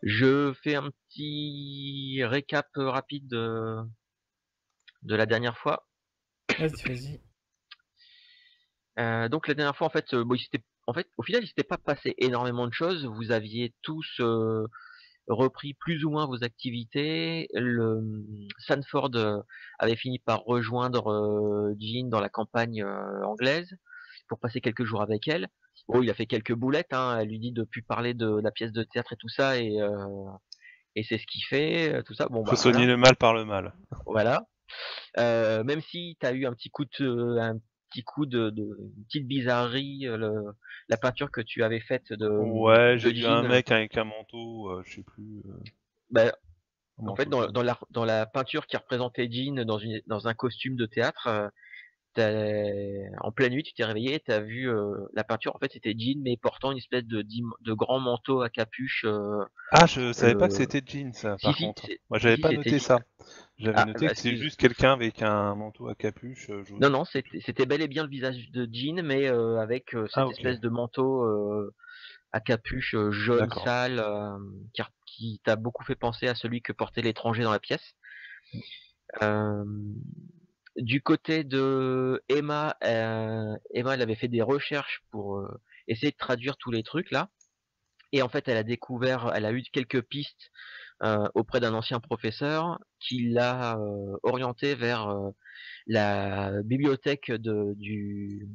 Je fais un petit récap rapide de la dernière fois. Vas-y, vas-y. Donc la dernière fois, en fait, bon, au final, il s'était pas passé énormément de choses. Vous aviez tous repris plus ou moins vos activités. Sanford avait fini par rejoindre Jean dans la campagne anglaise pour passer quelques jours avec elle. Bon, il a fait quelques boulettes, hein. Elle lui dit de plus parler de la pièce de théâtre et tout ça, et c'est ce qu'il fait, tout ça. Bon Faut bah soigner voilà, le mal par le mal. voilà. Même si tu as eu un petit coup une petite bizarrerie, la peinture que tu avais faite Ouais, de j'ai vu un Jean, mec avec un manteau, je sais plus, bah, un en fait, manteau jaune. dans la peinture qui représentait Jean dans un costume de théâtre, en pleine nuit, tu t'es réveillé, tu as vu la peinture. En fait, c'était Jean, mais portant une espèce de grand manteau à capuche. Ah, je savais pas que Le... c'était Jean, ça, Si, par si, contre. Moi, j'avais si, pas c'était noté Jean. ça. J'avais Ah, noté bah, que c'est juste quelqu'un avec un manteau à capuche jaune. non, c'était bel et bien le visage de Jean, mais avec Ah, cette ok. espèce de manteau à capuche jaune D'accord. sale qui t'a beaucoup fait penser à celui que portait l'étranger dans la pièce. Euh, du côté de Emma, Emma, elle avait fait des recherches pour essayer de traduire tous les trucs là. Et en fait, elle a eu quelques pistes auprès d'un ancien professeur qui l'a orientée vers la bibliothèque du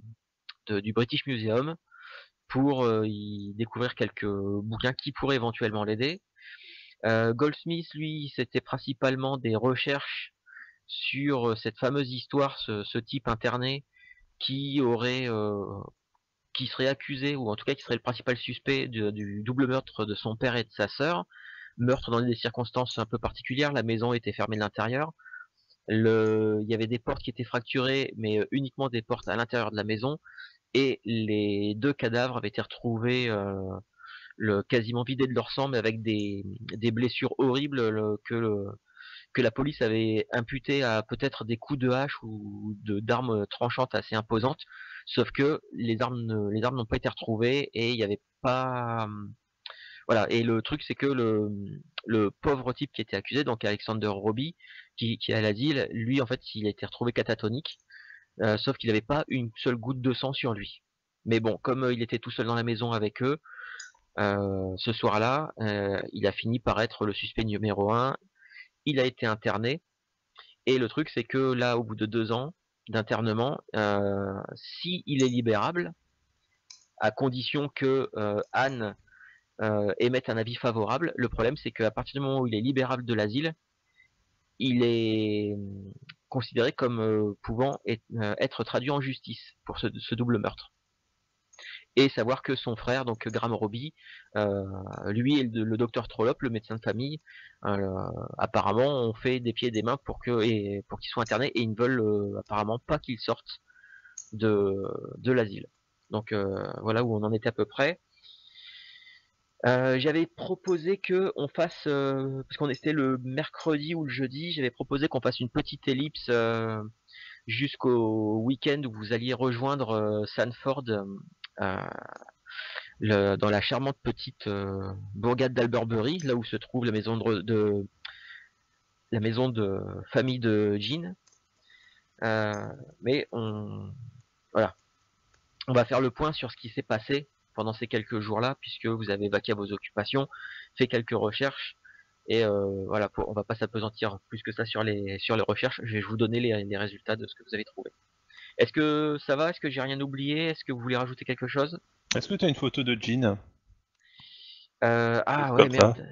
British Museum pour y découvrir quelques bouquins qui pourraient éventuellement l'aider. Goldsmith, lui, c'était principalement des recherches sur cette fameuse histoire, ce type interné qui aurait, qui serait accusé, ou en tout cas qui serait le principal suspect du double meurtre de son père et de sa sœur. Meurtre dans des circonstances un peu particulières. La maison était fermée de l'intérieur. Il y avait des portes qui étaient fracturées, mais uniquement des portes à l'intérieur de la maison. Et les deux cadavres avaient été retrouvés quasiment vidés de leur sang, mais avec des blessures horribles que la police avait imputées à peut-être des coups de hache ou d'armes tranchantes assez imposantes. Sauf que les armes n'ont pas été retrouvées et il n'y avait pas. Voilà. Et le truc, c'est que le pauvre type qui était accusé, donc Alexander Roby, qui est à l'asile, lui, en fait, il a été retrouvé catatonique, sauf qu'il n'avait pas une seule goutte de sang sur lui. Mais bon, comme il était tout seul dans la maison avec eux, ce soir-là, il a fini par être le suspect numéro un. Il a été interné. Et le truc, c'est que là, au bout de 2 ans d'internement, si il est libérable, à condition que Anne émette un avis favorable, le problème, c'est qu'à partir du moment où il est libérable de l'asile, il est considéré comme pouvant être traduit en justice pour ce double meurtre. Et savoir que son frère, donc Graham Roby, euh, lui et le docteur Trollope, le médecin de famille, apparemment ont fait des pieds et des mains pour qu'ils soient internés, et ils ne veulent apparemment pas qu'ils sortent de, de l'asile. Donc voilà où on en était à peu près. J'avais proposé que on fasse, parce qu'on était le mercredi ou le jeudi, j'avais proposé qu'on fasse une petite ellipse jusqu'au week-end où vous alliez rejoindre Sanford dans la charmante petite bourgade d'Alberbury, là où se trouve la maison de famille de Jean. Mais voilà, on va faire le point sur ce qui s'est passé pendant ces quelques jours-là, puisque vous avez vaqué à vos occupations, fait quelques recherches, et voilà, on va pas s'apesantir plus que ça sur les recherches. Je vais vous donner les résultats de ce que vous avez trouvé. Est-ce que ça va? Est-ce que j'ai rien oublié? Est-ce que vous voulez rajouter quelque chose? Est-ce que t'as une photo de Jean? Ah Juste ouais, comme ça. merde.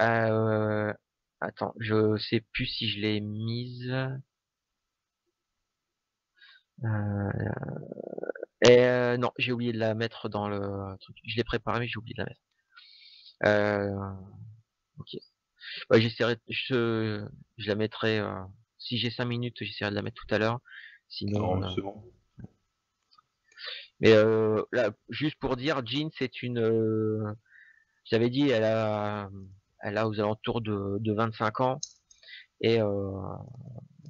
Euh, Attends, je sais plus si je l'ai mise. Euh, non, j'ai oublié de la mettre dans le truc. Je l'ai préparée, mais j'ai oublié de la mettre. Euh, ok. Ouais, je la mettrai. Si j'ai 5 minutes, j'essaierai de la mettre tout à l'heure. Sinon, Non, c'est bon. mais là, juste pour dire, Jean, c'est une. J'avais dit, elle a aux alentours de 25 ans, et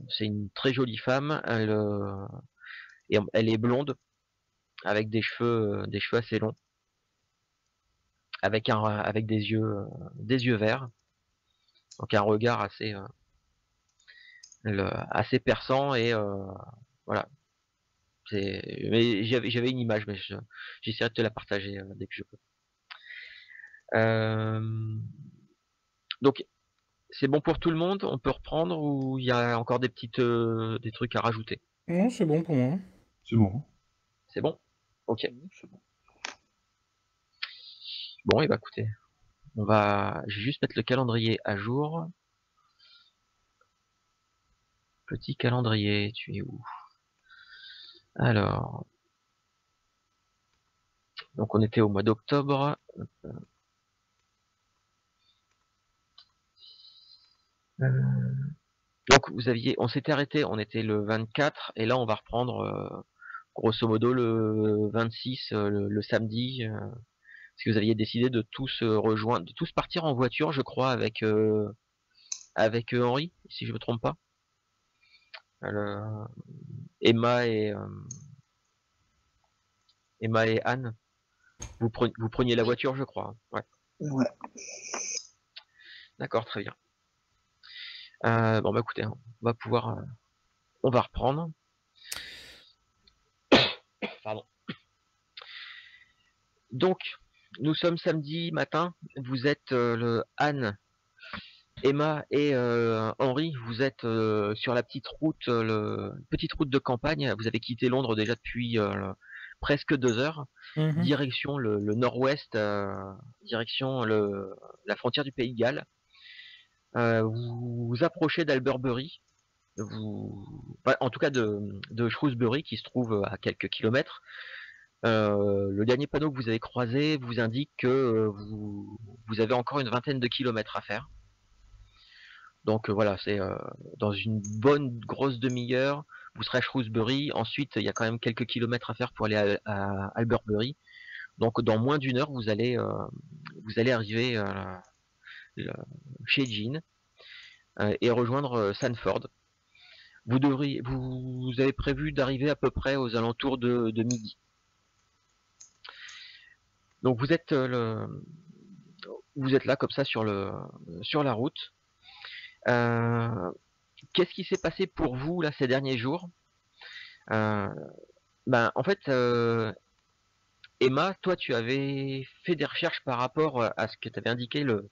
c'est une très jolie femme. Elle est blonde avec des cheveux assez longs. avec des yeux verts, donc un regard assez perçant et voilà. Mais j'avais une image, mais j'essaierai de te la partager dès que je peux. Donc c'est bon pour tout le monde, on peut reprendre ou il y a encore des trucs à rajouter? Non, c'est bon pour moi. C'est bon. C'est bon? Ok. C'est bon. Bon, et bah écoutez, je vais juste mettre le calendrier à jour. Petit calendrier, tu es où? Alors, donc on était au mois d'octobre. Donc on s'était arrêté, on était le 24 et là on va reprendre grosso modo le 26, le samedi, parce que vous aviez décidé de tous rejoindre, de tous partir en voiture, je crois, avec Henri, si je me trompe pas. Le- Emma et Anne, vous preniez la Oui. voiture, je crois. Ouais, Ouais. d'accord, très bien. Bon bah écoutez, on va reprendre. Pardon. Donc, nous sommes samedi matin. Vous êtes Anne, Emma et Henri. Vous êtes sur la petite route de campagne. Vous avez quitté Londres déjà depuis presque 2 heures. Mhm. Direction le nord-ouest, direction la frontière du Pays de Galles. Vous vous approchez d'Alberbury. En tout cas de Shrewsbury, qui se trouve à quelques kilomètres. Le dernier panneau que vous avez croisé vous indique que vous avez encore une vingtaine de kilomètres à faire. Donc voilà, c'est dans une bonne grosse demi-heure, vous serez à Shrewsbury. Ensuite, il y a quand même quelques kilomètres à faire pour aller à Alberbury. Donc dans moins d'une heure, vous allez arriver chez Jean et rejoindre Sanford. Vous avez prévu d'arriver à peu près aux alentours de midi. Donc vous êtes là comme ça sur la route. Qu'est-ce qui s'est passé pour vous là ces derniers jours? En fait, Emma, toi, tu avais fait des recherches par rapport à ce que t'avait indiqué le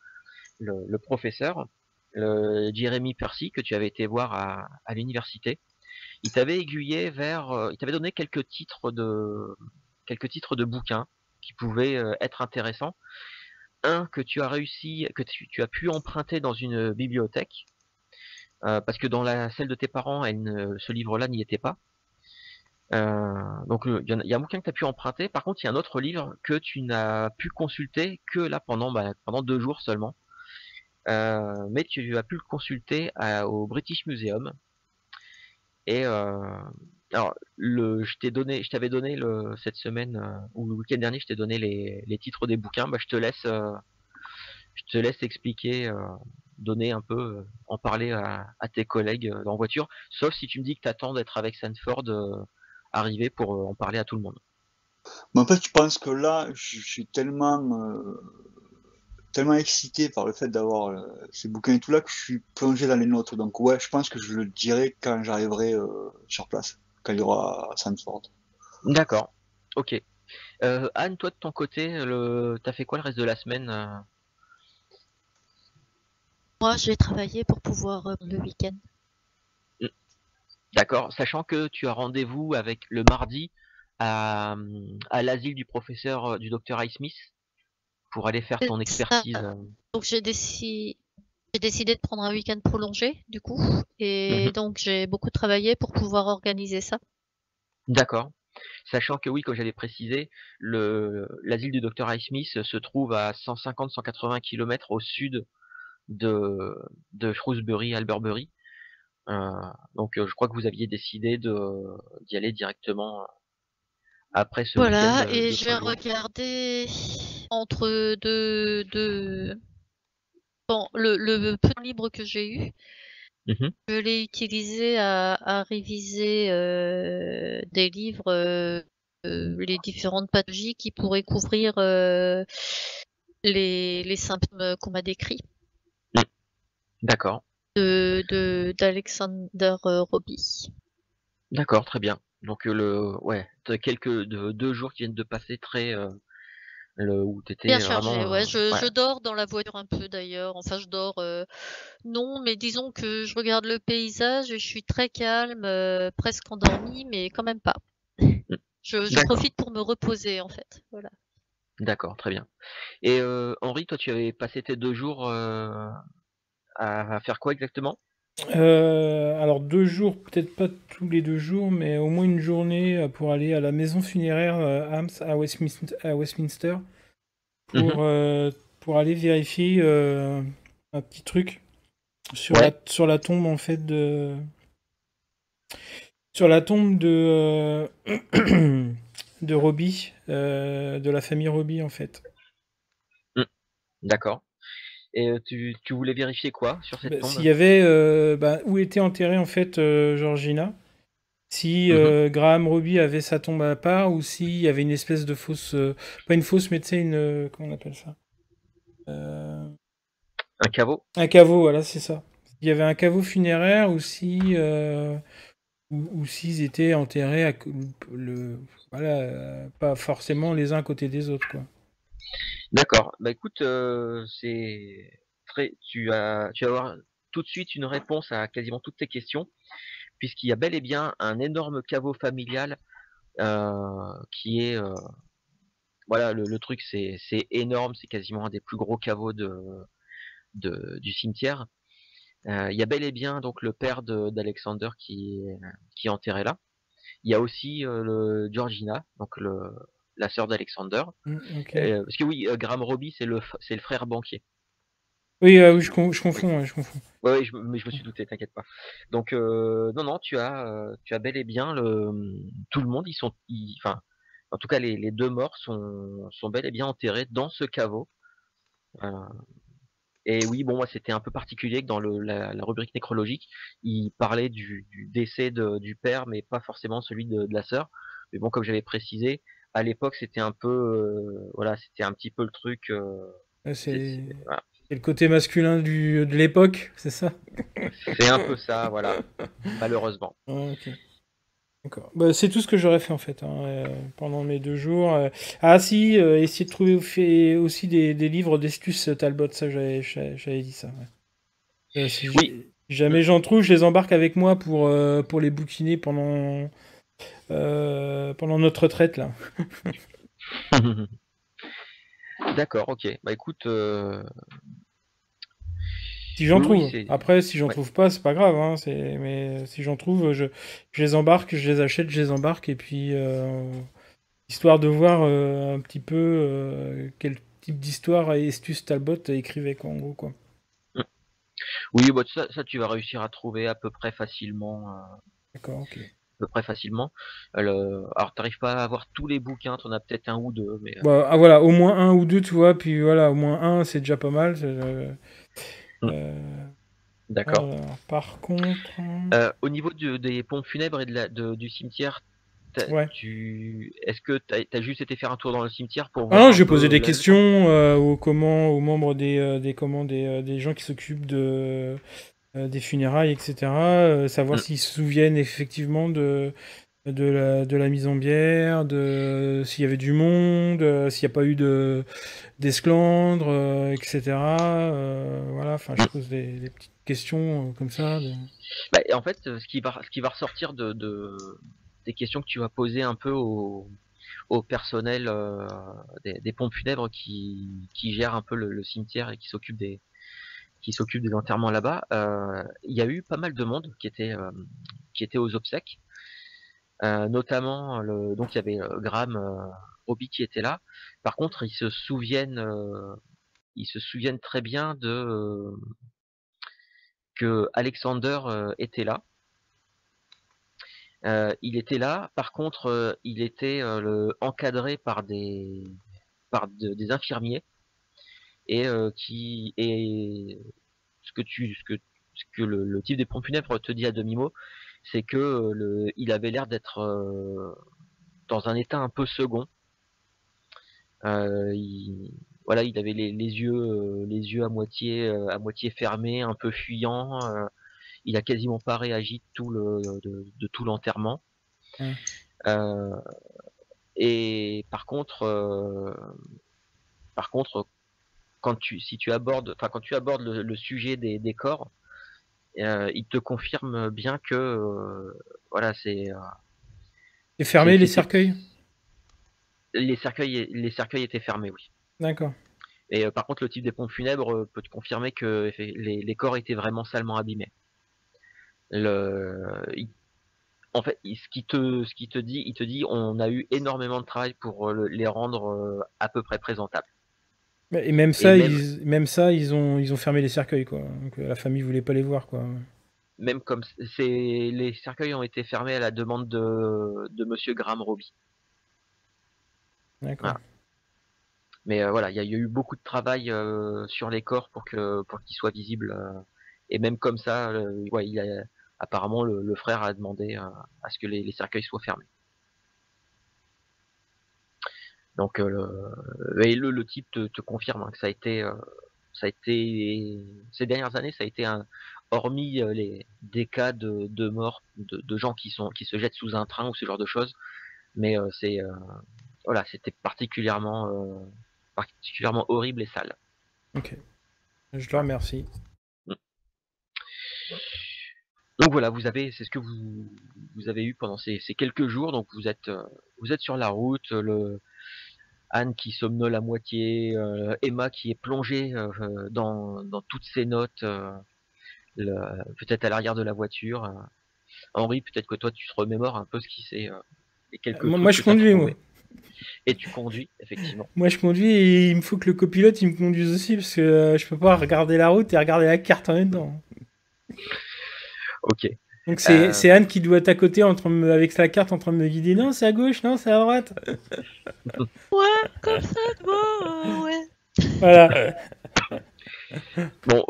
professeur, Jeremy Percy, que tu avais été voir à l'université. Il t'avait aiguillé il t'avait donné quelques titres de bouquins qui pouvaient être intéressants. Un que tu as pu emprunter dans une bibliothèque, parce que dans celle de tes parents, ce livre-là n'y était pas. Donc il y a un bouquin que tu as pu emprunter. Par contre, il y a un autre livre que tu n'as pu consulter que là pendant 2 jours seulement. Mais tu as pu le consulter au British Museum. Et alors, je t'avais donné cette semaine ou le week-end dernier, je t'ai donné les titres des bouquins. Bah, je te laisse expliquer, donner un peu, en parler à tes collègues en voiture. Sauf si tu me dis que tu attends d'être avec Sanford arrivé pour en parler à tout le monde. Mais en fait, je pense que là, je suis tellement excité par le fait d'avoir ces bouquins et tout là que je suis plongé dans les notes. Donc ouais, je pense que je le dirai quand j'arriverai sur place, quand il y aura Sanford. D'accord. Ok. Anne, toi de ton côté, t'as fait quoi le reste de la semaine Moi, je vais travailler pour pouvoir le week-end. D'accord. Sachant que tu as rendez-vous avec le mardi à l'asile du professeur du docteur Highsmith pour aller faire ton C'est ça. expertise. Donc j'ai décidé de prendre un week-end prolongé, du coup, et Mhm. donc j'ai beaucoup travaillé pour pouvoir organiser ça. D'accord. Sachant que oui, comme j'avais précisé, l'asile du docteur Highsmith se trouve à 150-180 km au sud de Shrewsbury, Alberbury. Donc je crois que vous aviez décidé d'y aller directement après ce week-end Voilà, et de je vais 3 jours. regarder entre bon, le peu de temps libre que j'ai eu, Mhm. je l'ai utilisé à réviser des livres, les différentes pathologies qui pourraient couvrir les symptômes qu'on m'a décrits D'accord. d'Alexander Robbie. D'accord, très bien. Donc ouais, t'as 2 jours qui viennent de passer très où Bien t'étais chargé, vraiment ouais. ouais. Je dors dans la voiture un peu d'ailleurs. Enfin, je dors. Non, mais disons que je regarde le paysage et je suis très calme, presque endormie, mais quand même pas. Mmh. Je D'accord, profite pour me reposer en fait. Voilà. d'accord, très bien. Et Henri, toi, tu avais passé tes 2 jours à faire quoi exactement? Alors 2 jours, peut-être pas tous les 2 jours, mais au moins une journée pour aller à la maison funéraire Hams à Westminster Mmh. pour aller vérifier un petit truc Ouais, sur la tombe en fait sur la tombe de Robbie, de la famille Robbie en fait. mmh, d'accord. Et tu voulais vérifier quoi sur cette Bah, s'il tombe? y avait où était enterrée en fait Georgina. Si Mmh. Graham Robbie avait sa tombe à part ou s'il y avait une espèce de fausse, pas une fausse, mais tu sais, comment on appelle ça? Euh, Un caveau? un caveau, voilà, c'est ça. Il y avait un caveau funéraire ou si, ou s'ils étaient enterrés voilà, pas forcément les uns à côté des autres, quoi. D'accord. Bah écoute, c'est très tu vas avoir tout de suite une réponse à quasiment toutes tes questions, puisqu'il y a bel et bien un énorme caveau familial, qui est, voilà, le truc c'est énorme, c'est quasiment un des plus gros caveaux du cimetière. Il y a bel et bien donc le père d'Alexander qui est enterré là. Il y a aussi, le Georgina, donc la sœur d'Alexander, Ok. parce que oui, Graham Robbie c'est le frère banquier. Oui, oui, je Oui. confonds, ouais, je confonds. Ouais, ouais, mais je me suis douté, t'inquiète pas. Donc non, non, tu as bel et bien tout le monde, enfin, en tout cas les 2 morts sont bel et bien enterrés dans ce caveau. Heu et oui, bon, moi, c'était un peu particulier que dans la rubrique nécrologique, il parlait du décès du père, mais pas forcément celui de la sœur. Mais bon, comme j'avais précisé, à l'époque, c'était un peu, voilà, c'était un petit peu le truc, voilà. C'est le côté masculin de l'époque, c'est ça? C'est un peu ça, voilà, malheureusement. Ah, ok. D'accord. Bah, c'est tout ce que j'aurais fait en fait hein, pendant mes 2 jours. Ah si, essayer de trouver aussi des livres d'Estus Talbot, ça j'avais dit ça. Ouais. Oui. Si jamais j'en trouve, je les embarque avec moi pour les bouquiner pendant notre retraite là. D'accord, OK. Bah, écoute, Si j'en oui, oui, trouve. c'est Après, si j'en ouais. trouve pas, c'est pas grave. Hein, mais si j'en trouve, je les embarque, je les achète, je les embarque et puis histoire de voir un petit peu quel type d'histoire Estus Talbot écrivait, quoi, en gros, quoi. Mmh. Oui, bah, ça, tu vas réussir à trouver à peu près facilement, D'accord, ok. Alors t'arrives pas à avoir tous les bouquins, tu en as peut-être un ou 2, mais Bah, ah, voilà, au moins un ou deux, tu vois, puis voilà, au moins un, c'est déjà pas mal. mmh, Euh, d'accord. alors, par contre, Au niveau des pompes funèbres et du cimetière, ouais. est-ce que t'as juste été faire un tour dans le cimetière pour Ah voir non, un j'ai posé peu des la questions aux membres des gens qui s'occupent des funérailles, etc. Savoir mmh, s'ils se souviennent effectivement de la mise en bière, s'il y avait du monde, s'il n'y a pas eu d'esclandre, etc. Voilà, enfin, je mmh. pose des petites questions comme ça. Bah, en fait, ce qui va ressortir des questions que tu vas poser un peu au personnel, des pompes funèbres qui gère un peu le cimetière et qui s'occupe des enterrements là-bas, il y a eu pas mal de monde qui était aux obsèques, notamment donc il y avait, Graham, Robbie qui était là. Par contre, ils se souviennent très bien que Alexander, était là. Il était là, par contre, il était, encadré par des infirmiers et ce que le type des pompes funèbres te dit à demi-mot, c'est que, il avait l'air d'être, dans un état un peu second. Il voilà, il avait les yeux à moitié fermés, un peu fuyant. Il a quasiment pas réagi de tout l'enterrement. Mmh. Et par contre, quand tu abordes le sujet des corps, il te confirme bien que voilà, Et fermer les c'était cercueils? les cercueils étaient fermés, oui. D'accord. Et par contre, le type des pompes funèbres peut te confirmer que les corps étaient vraiment salement abîmés. En fait, ce qu'il te dit, il te dit, on a eu énormément de travail pour les rendre à peu près présentables. Et même Et ça, ils ont fermé les cercueils, quoi. Donc la famille voulait pas les voir, quoi. même comme les cercueils ont été fermés à la demande de Monsieur Graham Robbie. D'accord. Voilà. Mais voilà, il y a eu beaucoup de travail sur les corps pour qu'ils soient visibles. Et même comme ça, ouais, apparemment le frère a demandé à ce que les cercueils soient fermés. Donc le type te confirme hein, que ça a été ces dernières années, ça a été hormis des cas de mort de gens qui se jettent sous un train ou ce genre de choses, mais voilà, c'était particulièrement horrible et sale. Ok. Je te remercie. Donc voilà, c'est ce que vous avez eu pendant ces quelques jours. Donc vous êtes sur la route, Anne qui somnole à moitié, Emma qui est plongée dans toutes ses notes, peut-être à l'arrière de la voiture. Henri, peut-être que toi tu te remémores un peu ce qui s'est les quelques Moi, trucs je que tu as conduis, moi. trouvés. Et tu conduis, effectivement. Moi, je conduis et il me faut que le copilote il me conduise aussi parce que je peux pas regarder la route et regarder la carte en même temps. Ok. Donc c'est Anne qui doit être à côté avec la carte en train de me guider. Non, c'est à gauche, non, c'est à droite. Ouais, comme ça, bon, ouais. Voilà. Bon,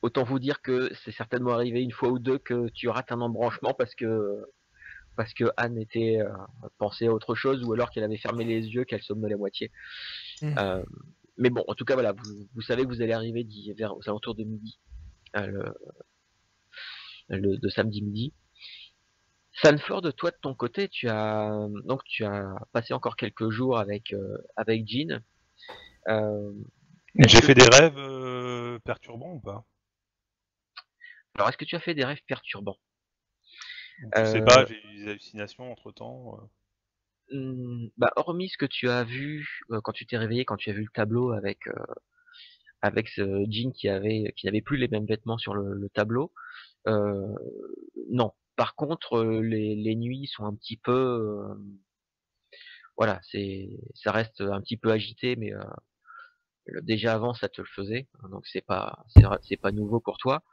autant vous dire que c'est certainement arrivé une fois ou deux que tu rates un embranchement parce que Anne était pensée à autre chose ou alors qu'elle avait fermé les yeux, qu'elle somnolait à moitié. Mm. Mais bon, en tout cas, voilà, vous savez que vous allez arriver vers aux alentours de midi, de samedi midi. Sanford, toi de ton côté, tu as passé encore quelques jours avec Jean. J'ai fait des rêves perturbants ou pas? Alors, est-ce que tu as fait des rêves perturbants? Je sais pas, j'ai eu des hallucinations entre temps. Bah, hormis ce que tu as vu quand tu t'es réveillé, quand tu as vu le tableau avec ce Jean qui n'avait plus les mêmes vêtements sur le tableau, non. Par contre, les nuits sont un petit peu, voilà, ça reste un petit peu agité, mais déjà avant ça te le faisait, donc c'est pas nouveau pour toi.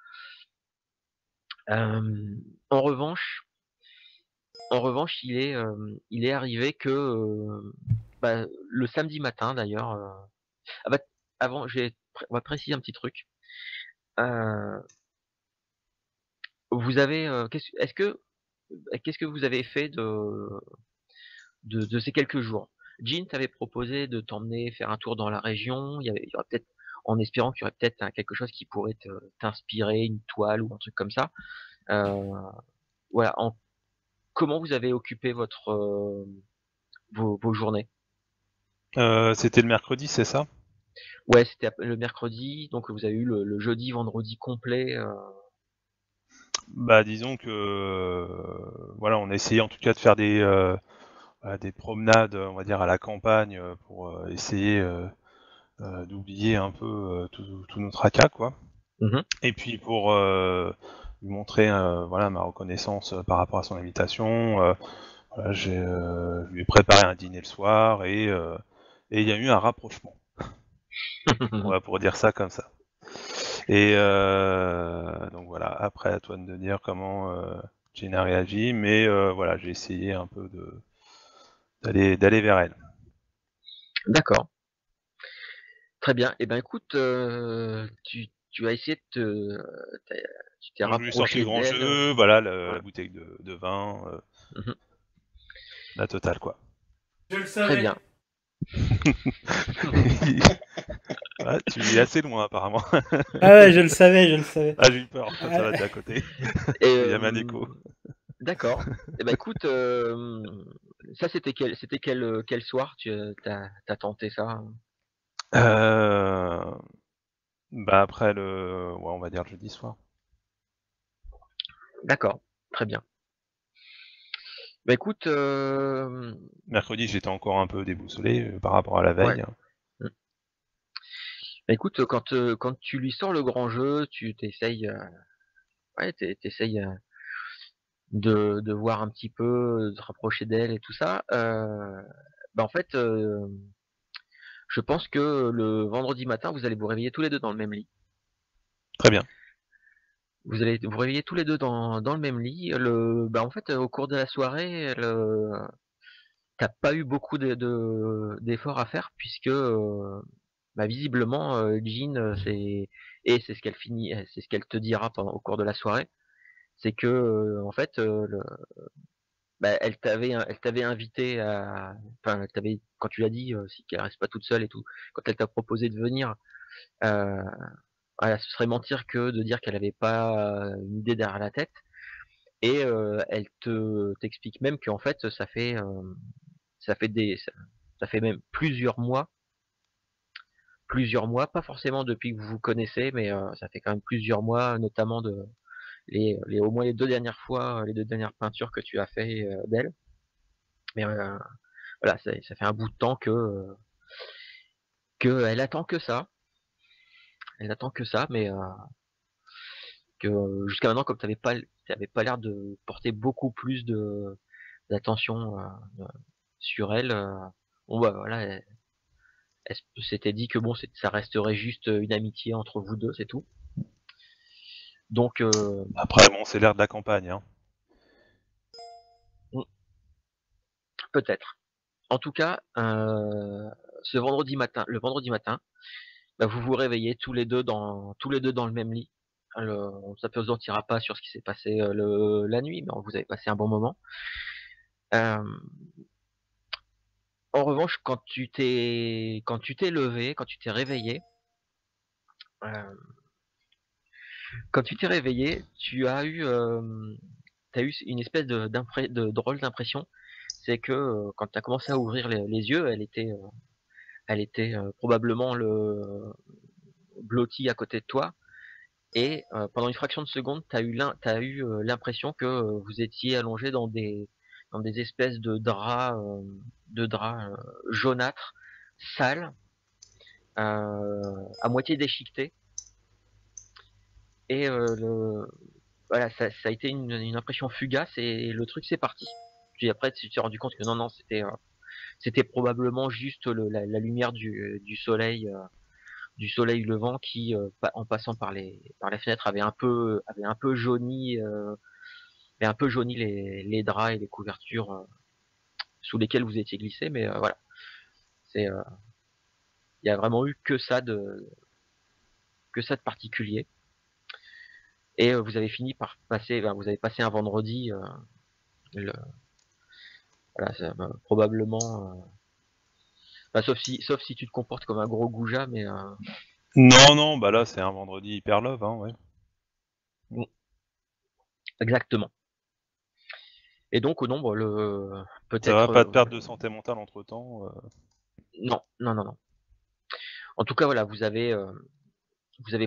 En revanche, il est arrivé que bah, le samedi matin d'ailleurs. Ah bah, avant, on va préciser un petit truc. Euh, vous avez, qu'est-ce que vous avez fait de ces quelques jours? Jean t'avait proposé de t'emmener faire un tour dans la région. Il y aurait peut-être, en espérant qu'il y aurait peut-être quelque chose qui pourrait t'inspirer, une toile ou un truc comme ça. Euh, voilà. Comment vous avez occupé vos journées? C'était le mercredi, c'est ça? Ouais, c'était le mercredi, donc vous avez eu le jeudi, vendredi complet. Bah disons que voilà, on a essayé en tout cas de faire des promenades, on va dire à la campagne, pour essayer d'oublier un peu tout notre tracas, quoi. Mhm. Et puis pour lui montrer voilà ma reconnaissance par rapport à son invitation, voilà, je lui ai préparé un dîner le soir et il y a eu un rapprochement. On va pour dire ça comme ça. Et donc voilà, après à toi de dire comment Jean a réagi, mais voilà, j'ai essayé un peu d'aller vers elle. D'accord. Très bien. Eh ben écoute, tu as essayé tu t'es Donc je lui ai sorti le rapproché grand d'elle. jeu, voilà, la Voilà. bouteille de vin, Mhm. la totale quoi. Je le Très savais. bien. Ah, tu es assez loin apparemment. Ah ouais, je le savais, je le savais. Ah, j'ai eu peur, ça Ah, va, t'es à côté. Et, Il y avait un écho. D'accord. Et bah écoute, ça c'était quel soir t'as tenté ça? Euh... Bah après ouais, on va dire le jeudi soir. D'accord, très bien. Bah écoute, Mercredi, j'étais encore un peu déboussolé par rapport à la ouais. veille. Mm. Bah écoute, quand tu lui sors le grand jeu, tu t'essayes, ouais, t'essayes de voir un petit peu, de te rapprocher d'elle et tout ça. Bah en fait, je pense que le vendredi matin, vous allez vous réveiller tous les deux dans le même lit. Très bien. Vous allez vous réveiller tous les deux dans le même lit. Bah en fait, au cours de la soirée, t'as pas eu beaucoup d'efforts à faire puisque bah visiblement Jean c'est ce qu'elle c'est ce qu'elle te dira au cours de la soirée, c'est que en fait bah, elle t'avait invité à, enfin elle t'avait, quand tu l'as dit si qu'elle reste pas toute seule et tout, quand elle t'a proposé de venir, euh, voilà, ce serait mentir que de dire qu'elle avait pas une idée derrière la tête. Et elle t'explique même qu'en fait ça fait même plusieurs mois, pas forcément depuis que vous vous connaissez, mais ça fait quand même plusieurs mois, notamment de au moins les 2 dernières fois, les 2 dernières peintures que tu as fait d'elle. Mais voilà, ça fait un bout de temps que elle attend que ça, mais que jusqu'à maintenant, comme t'avais pas l'air de porter beaucoup plus de d'attention sur elle, bon bah voilà, elle s'était dit que bon, ça resterait juste une amitié entre vous deux, c'est tout. Donc Après, bon, c'est l'air de la campagne. Hein. peut-être. En tout cas, le vendredi matin, bah, vous vous réveillez tous les deux dans le même lit. On s'apesantira pas sur ce qui s'est passé la nuit, mais vous avez passé un bon moment. Euh, En revanche, quand tu t'es réveillé, euh, t'as eu une espèce de drôle d'impression. C'est que quand tu as commencé à ouvrir les yeux, elle était probablement blottie à côté de toi. Et pendant une fraction de seconde, t'as eu l'impression que vous étiez allongé dans des espèces de draps jaunâtres, sales, à moitié déchiquetés. Et voilà, ça a été une impression fugace et le truc c'est parti. Puis après, tu t'es rendu compte que non, c'était probablement juste la lumière du soleil levant qui, en passant par les fenêtres, avait un peu jauni les draps et les couvertures sous lesquels vous étiez glissé. Mais voilà, il y a vraiment eu que ça de particulier. Et vous avez passé un vendredi, le- voilà, probablement. Bah, sauf si tu te comportes comme un gros goujat, mais Non, non, bah là, c'est un vendredi hyper love, hein, ouais. exactement. Et donc au nombre, Ça va peut-être, pas te perdre de santé mentale entre-temps. non, non, non, non. En tout cas, voilà, vous avez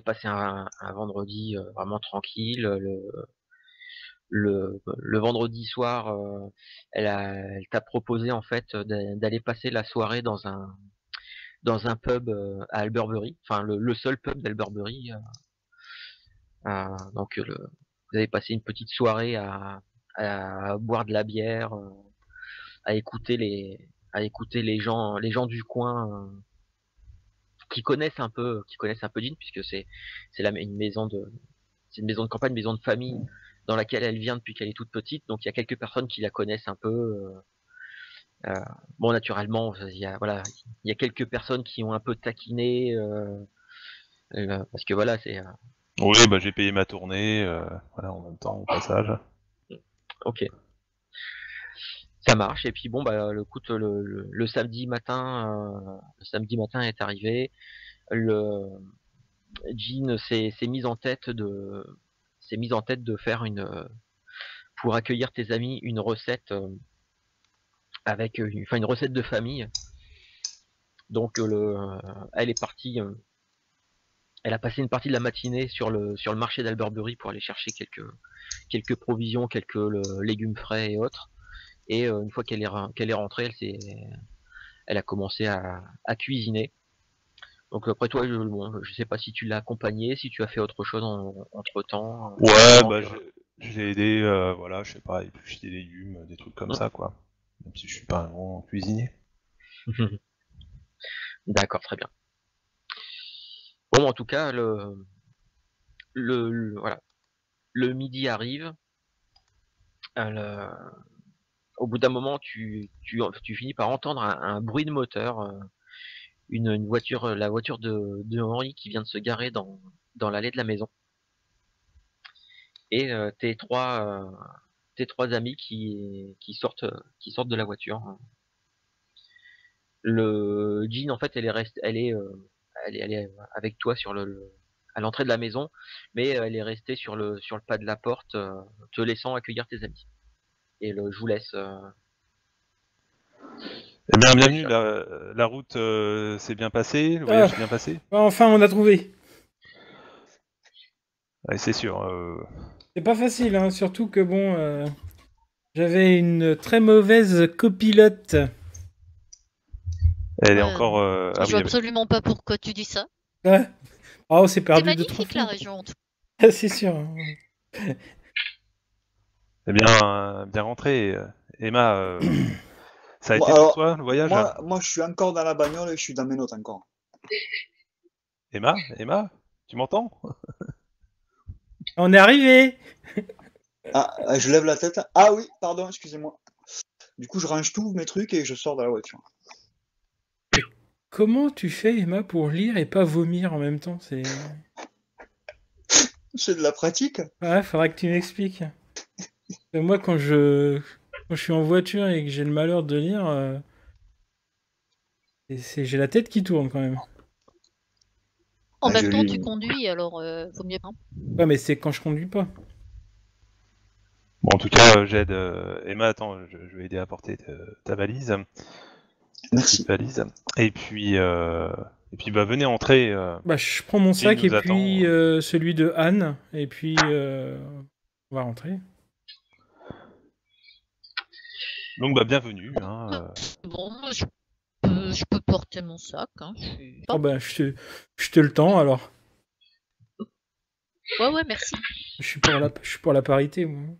passé un vendredi vraiment tranquille. Le vendredi soir, elle t'a proposé en fait d'aller passer la soirée dans un pub à Alberbury, enfin le seul pub d'Alberbury. Donc vous avez passé une petite soirée à boire de la bière, à écouter les gens du coin qui connaissent un peu Jean, puisque c'est une maison de campagne, une maison de famille dans laquelle elle vient depuis qu'elle est toute petite. Donc il y a quelques personnes qui la connaissent un peu. Euh, bon, naturellement, il y a quelques personnes qui ont un peu taquiné, parce que voilà, Oui, bah j'ai payé ma tournée, voilà, en même temps, au passage. ok. Ça marche et puis bon bah le samedi matin est arrivé. Le Jean s'est mise en tête de faire pour accueillir tes amis une recette avec une recette de famille. Donc elle est partie. Elle a passé une partie de la matinée sur le marché d'Alberbury pour aller chercher quelques provisions, quelques légumes frais et autres. Et une fois qu'elle est rentrée, elle a commencé à cuisiner. Donc après toi, je sais pas si tu l'as accompagnée, si tu as fait autre chose entre temps. Ouais, bah je l'ai aidé, voilà, je sais pas, éplucher des légumes, des trucs comme ça, quoi. Même si je suis pas un grand cuisinier. D'accord, très bien. Bon, en tout cas, voilà, le midi arrive. Au bout d'un moment, tu finis par entendre un bruit de moteur, une voiture, la voiture de Henri qui vient de se garer dans l'allée de la maison. Et tes trois amis qui sortent de la voiture. Le Jean, en fait, elle est avec toi à l'entrée de la maison, mais elle est restée sur le pas de la porte, te laissant accueillir tes amis. Et je vous laisse. Eh bien, je vous bienvenue, laisse- la route s'est bien passée, le voyage s'est bien passé? Enfin, on a trouvé. Ouais, c'est sûr. C'est pas facile, hein, surtout que bon, j'avais une très mauvaise copilote. Elle est Ouais, encore. je vois absolument pas pourquoi tu dis ça. Ah, on s'est C'est perdu 2-3 magnifique la fois. région en tout Ah, c'est sûr. Eh bien, bien rentré. Emma, ça a Bon, été pour alors, toi le voyage? moi, je suis encore dans la bagnole et je suis dans mes notes encore. Emma, tu m'entends? On est arrivé. Ah, je lève la tête. Ah oui, pardon, excusez-moi. Du coup, je range tous mes trucs et je sors de la voiture. Comment tu fais, Emma, pour lire et pas vomir en même temps? C'est de la pratique. Ouais, faudra que tu m'expliques. Moi, quand je suis en voiture et que j'ai le malheur de lire, j'ai la tête qui tourne quand même. En Ah, même je temps, lis. tu conduis, alors vaut mieux pas. Ouais, mais c'est quand je conduis pas. Bon, en tout cas, j'aide Emma. Attends, je vais aider à porter ta valise, Merci. petite valise. Et puis, bah, venez entrer. Bah, je prends mon Jean sac et nous attend. puis celui de Anne, et puis on va rentrer. Donc, bah, bienvenue. Hein, Bon, moi, je peux porter mon sac. Hein, Oh bah, je te le tends alors. Ouais, merci. Je suis pour la parité, moi.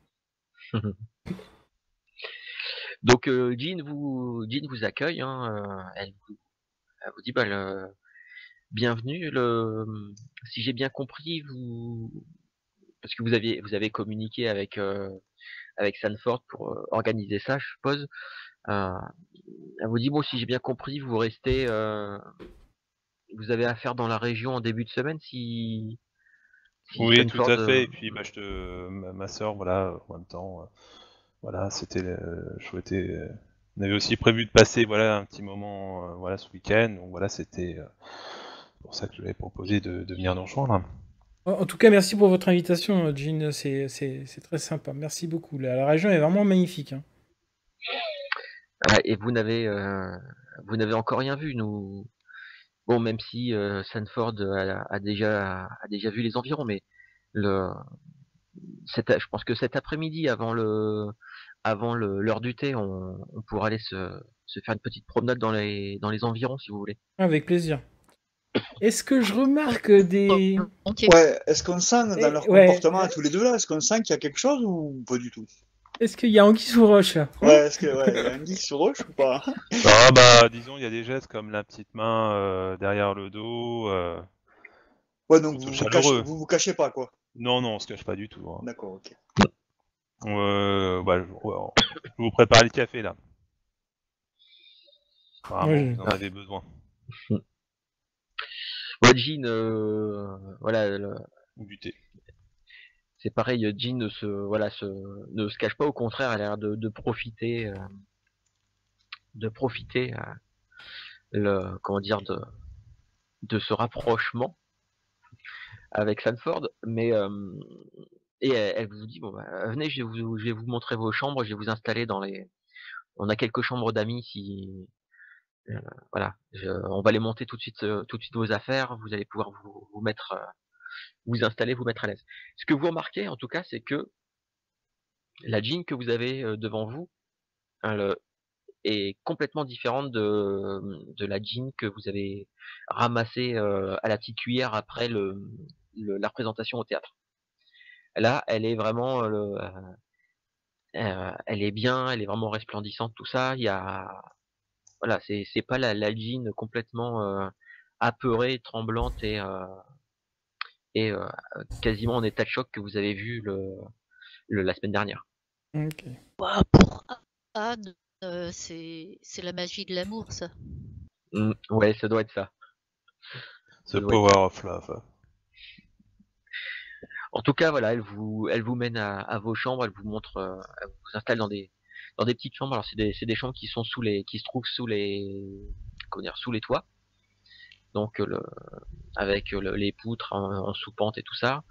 Donc Jean vous accueille. Hein, elle vous dit bah, bienvenue. Si j'ai bien compris, parce que vous avez communiqué avec Sanford pour organiser ça, je suppose. Elle vous dit bon, si j'ai bien compris, vous avez affaire dans la région en début de semaine si Oui, tout Sanford. à fait. Et puis, bah, ma sœur, voilà, en même temps, voilà, je souhaitais. On avait aussi prévu de passer, voilà, un petit moment, voilà, ce week-end. Donc voilà, c'était pour ça que je lui avais proposé de venir nous rejoindre. En tout cas, merci pour votre invitation, Jean. C'est très sympa. Merci beaucoup. La région est vraiment magnifique. Hein. Et vous n'avez encore rien vu, nous. Bon, même si Sanford a déjà vu les environs, mais le je pense que cet après-midi, avant l'heure du thé, on pourra aller se faire une petite promenade dans les environs, si vous voulez. Avec plaisir. Est-ce que je remarque des... Ouais, est-ce qu'on sent dans leur Ouais. comportement à tous les deux là, est-ce qu'on sent qu'il y a quelque chose ou pas du tout? Est-ce qu'il y a anguille sous roche là? Ouais, est-ce que il y a un geek sur roche ou pas? Ah bah, disons, il y a des gestes comme la petite main derrière le dos. Ouais, donc Plutôt chaleureux. vous cachez pas quoi. Non, on se cache pas du tout. Hein. D'accord, ok. Bah, je vous prépare le café là. Apparemment, vous en avez besoin. Ouais, Jean, voilà, Ou du thé. c'est pareil. Jean ne se cache pas. Au contraire, elle a l'air de profiter de profiter comment dire de ce rapprochement avec Sanford, mais et elle vous dit bon bah, venez, je vais vous montrer vos chambres, je vais vous installer dans les. On a quelques chambres d'amis si voilà, on va les monter tout de suite vos affaires, vous allez pouvoir vous mettre vous installer, vous mettre à l'aise. Ce que vous remarquez en tout cas, c'est que la jean que vous avez devant vous, hein, est complètement différente de la jean que vous avez ramassée à la petite cuillère après la représentation au théâtre. Là, elle est vraiment, elle est bien, elle est vraiment resplendissante, tout ça. Il y a, voilà, c'est pas la jean complètement apeurée, tremblante et quasiment en état de choc que vous avez vu la semaine dernière. Ok. Ouah, pour Anne, c'est la magie de l'amour, ça. Ouais, ça doit être ça. The doit être Power of Love. En tout cas, voilà, elle vous mène à vos chambres, elle vous montre, elle vous installe dans des petites chambres. Alors c'est des chambres qui se trouvent sous comment dire, sous les toits. Donc avec les poutres en sous-pente et tout ça.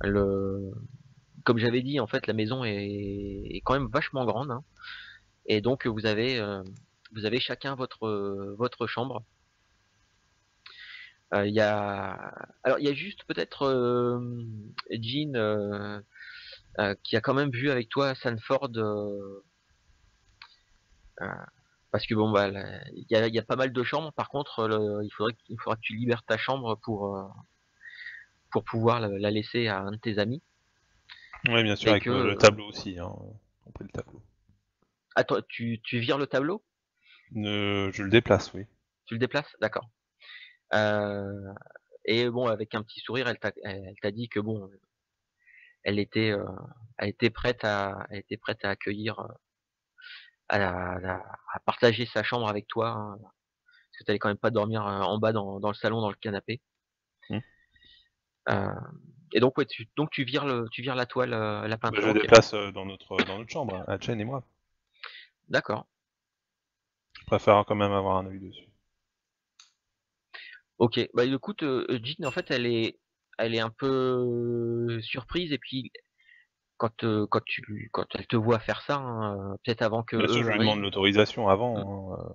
Comme j'avais dit, en fait, la maison est quand même vachement grande, hein. Et donc vous avez chacun votre chambre. Il y a, alors il y a juste peut-être Jean qui a quand même vu avec toi Sanford euh, parce que bon bah il y a pas mal de chambres. Par contre, il faudra que tu libères ta chambre pour pouvoir la laisser à un de tes amis. Oui, bien sûr, Mais avec le tableau aussi. Hein. On peut le tableau. Attends, tu vires le tableau? Je le déplace, oui. Tu le déplaces? D'accord. Euh, et bon, avec un petit sourire, elle t'a dit que bon, elle était, euh, elle était prête à accueillir, à partager sa chambre avec toi, hein, parce que t'allais quand même pas dormir en bas dans le salon, dans le canapé. Hmm. Euh, et donc ouais, tu vires la toile, la Bah, je peinture. le Ok, déplace dans notre chambre, hein, à Jen et moi. d'accord. Je préfère quand même avoir un œil dessus. Ok, bah écoute, Jean en fait elle est un peu surprise et puis quand elle te voit faire ça, hein, peut-être avant que Bien sûr, eux je lui demande arrivent. l'autorisation Mm. avant, hein,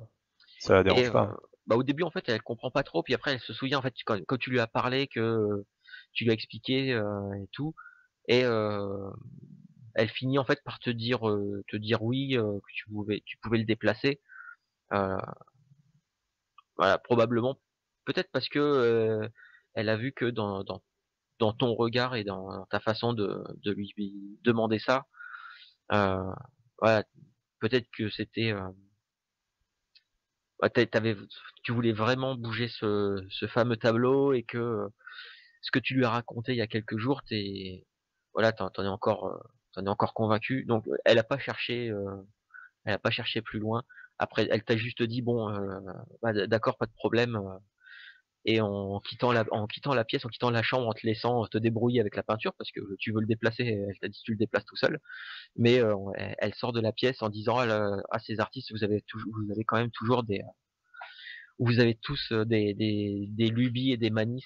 ça la Et dérange pas. bah au début en fait elle comprend pas trop, puis après elle se souvient en fait quand tu lui as parlé que tu lui as expliqué et tout, et elle finit en fait par te dire oui que tu pouvais le déplacer. Euh, voilà, probablement, peut-être parce que elle a vu que dans ton regard et dans ta façon de lui demander ça, euh, voilà, peut-être que c'était bah, tu voulais vraiment bouger ce fameux tableau et que ce que tu lui as raconté il y a quelques jours, voilà, t'en es encore convaincu. Donc elle a pas cherché plus loin. Après, elle t'a juste dit bon, bah, d'accord, pas de problème. Et en quittant la pièce, en quittant la chambre, en te laissant te débrouiller avec la peinture parce que tu veux le déplacer, elle t'a dit tu le déplaces tout seul. Mais elle sort de la pièce en disant à ces artistes, vous avez quand même toujours vous avez tous des lubies et des manies.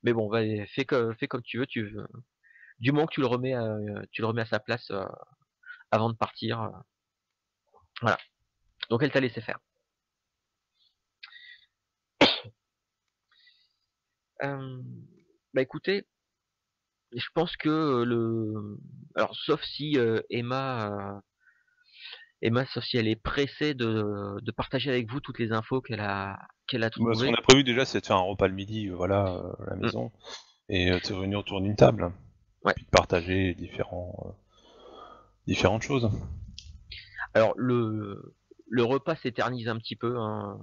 Mais bon, fais comme tu veux. Du moment que tu le remets à sa place avant de partir. Voilà. Donc elle t'a laissé faire. Euh, Bah écoutez, je pense que alors sauf si Emma, sauf si elle est pressée de partager avec vous toutes les infos qu'elle a Bah, ce qu'on trouvées. a prévu déjà, c'est de faire un repas le midi, voilà, à la Mm, maison, et de se réunir autour d'une table, ouais. puis de partager différentes choses. Alors le repas s'éternise un petit peu, hein,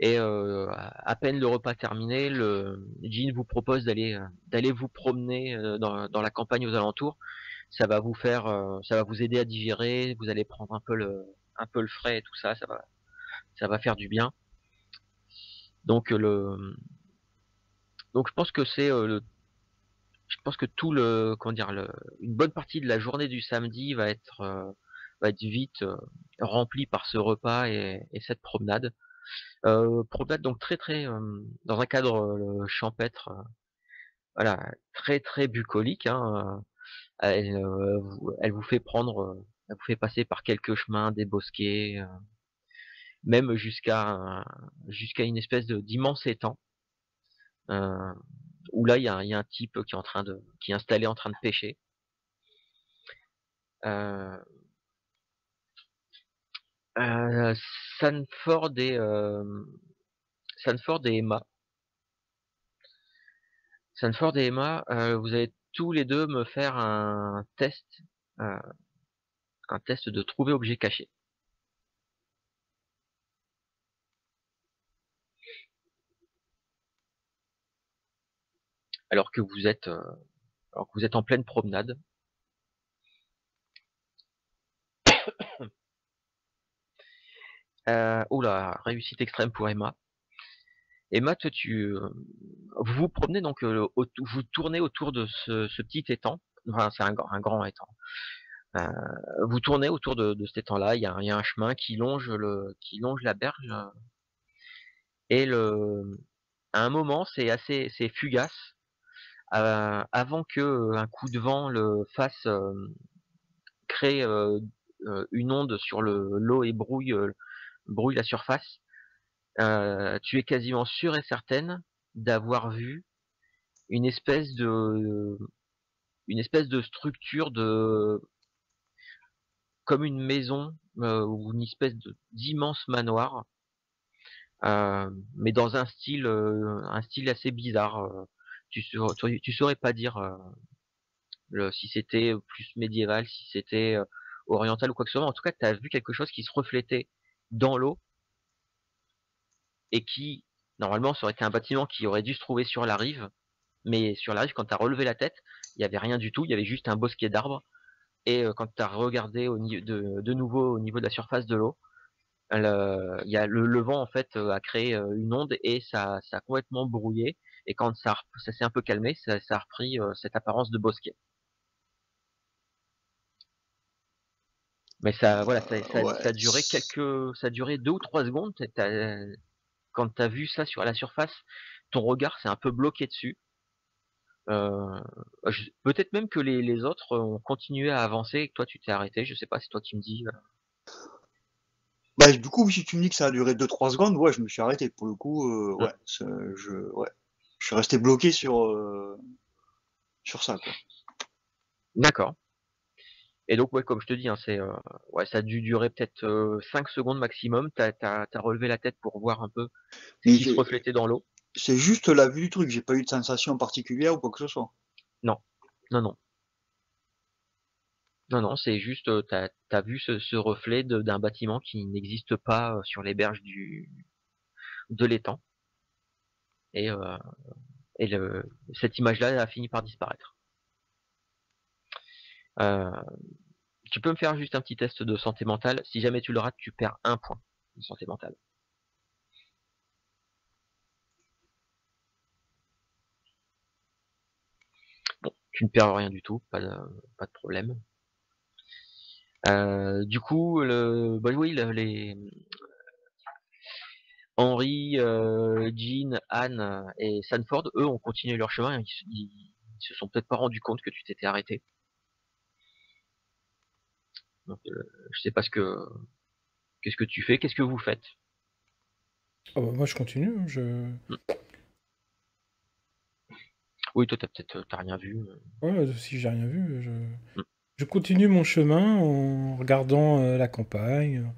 et à peine le repas terminé, le Jean vous propose d'aller vous promener dans la campagne aux alentours. Ça va vous aider à digérer. Vous allez prendre un peu le frais et tout ça. Ça va faire du bien. Donc donc je pense que je pense que tout comment dire, une bonne partie de la journée du samedi va être va être vite rempli par ce repas et cette promenade. Promenade donc très très dans un cadre champêtre, voilà, très très bucolique, hein. Elle vous fait elle vous fait passer par quelques chemins débosqués, même jusqu'à une espèce d'immense étang, euh, où là il y a un type qui est installé en train de pêcher. Euh, euh, Sanford et Sanford et Emma. Sanford et Emma, vous allez tous les deux me faire euh, un test de trouver objet caché. Alors que vous êtes, alors que vous êtes en pleine promenade. Oula, réussite extrême pour Emma. Emma, toi, vous vous promenez donc, vous tournez autour de ce petit étang. Enfin, c'est un grand étang. Euh, Vous tournez autour de cet étang-là. Il y a un chemin qui longe la berge. Et à un moment, c'est fugace. Avant que un coup de vent le fasse créer une onde sur l'eau et brouille la surface. Tu es quasiment sûr et certaine d'avoir vu une espèce de structure comme une maison ou une espèce d'immense manoir, mais dans un style assez bizarre. Tu saurais pas dire si c'était plus médiéval, si c'était oriental ou quoi que ce soit. En tout cas, tu as vu quelque chose qui se reflétait dans l'eau et qui, normalement, ça aurait été un bâtiment qui aurait dû se trouver sur la rive. Mais sur la rive, quand tu as relevé la tête, il y avait rien du tout. Il y avait juste un bosquet d'arbres. Et quand tu as regardé de nouveau au niveau de la surface de l'eau, il y a le vent en fait a créé une onde et ça a complètement brouillé. Et quand ça s'est un peu calmé, ça a repris cette apparence de bosquet. Mais voilà, Ouais. ça a duré ça a duré 2 ou 3 secondes. Quand t'as vu ça sur la surface, ton regard s'est un peu bloqué dessus. Euh, Peut-être même que les autres ont continué à avancer et que toi tu t'es arrêté. Je sais pas, c'est toi qui me dis. Bah, du coup, si tu me dis que ça a duré 2-3 secondes, ouais, je me suis arrêté. Pour le coup, Hum, ouais, ouais. Je suis resté bloqué sur ça, quoi. D'accord. Et donc ouais, comme je te dis, hein, ouais, ça a dû durer peut-être 5 secondes maximum. T'as relevé la tête pour voir un peu ce Mais qui se reflétait dans l'eau. c'est juste la vue du truc, j'ai pas eu de sensation particulière ou quoi que ce soit. Non, non, non, non, non, c'est juste t'as vu ce reflet d'un bâtiment qui n'existe pas sur les berges de l'étang. Et, euh, et cette image-là a fini par disparaître. Euh, Tu peux me faire juste un petit test de santé mentale. Si jamais tu le rates, tu perds 1 point de santé mentale. Bon, tu ne perds rien du tout, pas de problème. Du coup, bah oui, Henry, Jean, Anne et Sanford, eux, ont continué leur chemin. Ils se sont peut-être pas rendus compte que tu t'étais arrêté. Donc, je sais pas qu'est-ce que tu fais, qu'est-ce que vous faites. Ah bah, moi, je continue. Hmm. Oui, toi, t'as rien vu. Ouais, si j'ai rien vu, Hmm. je continue mon chemin en regardant la campagne.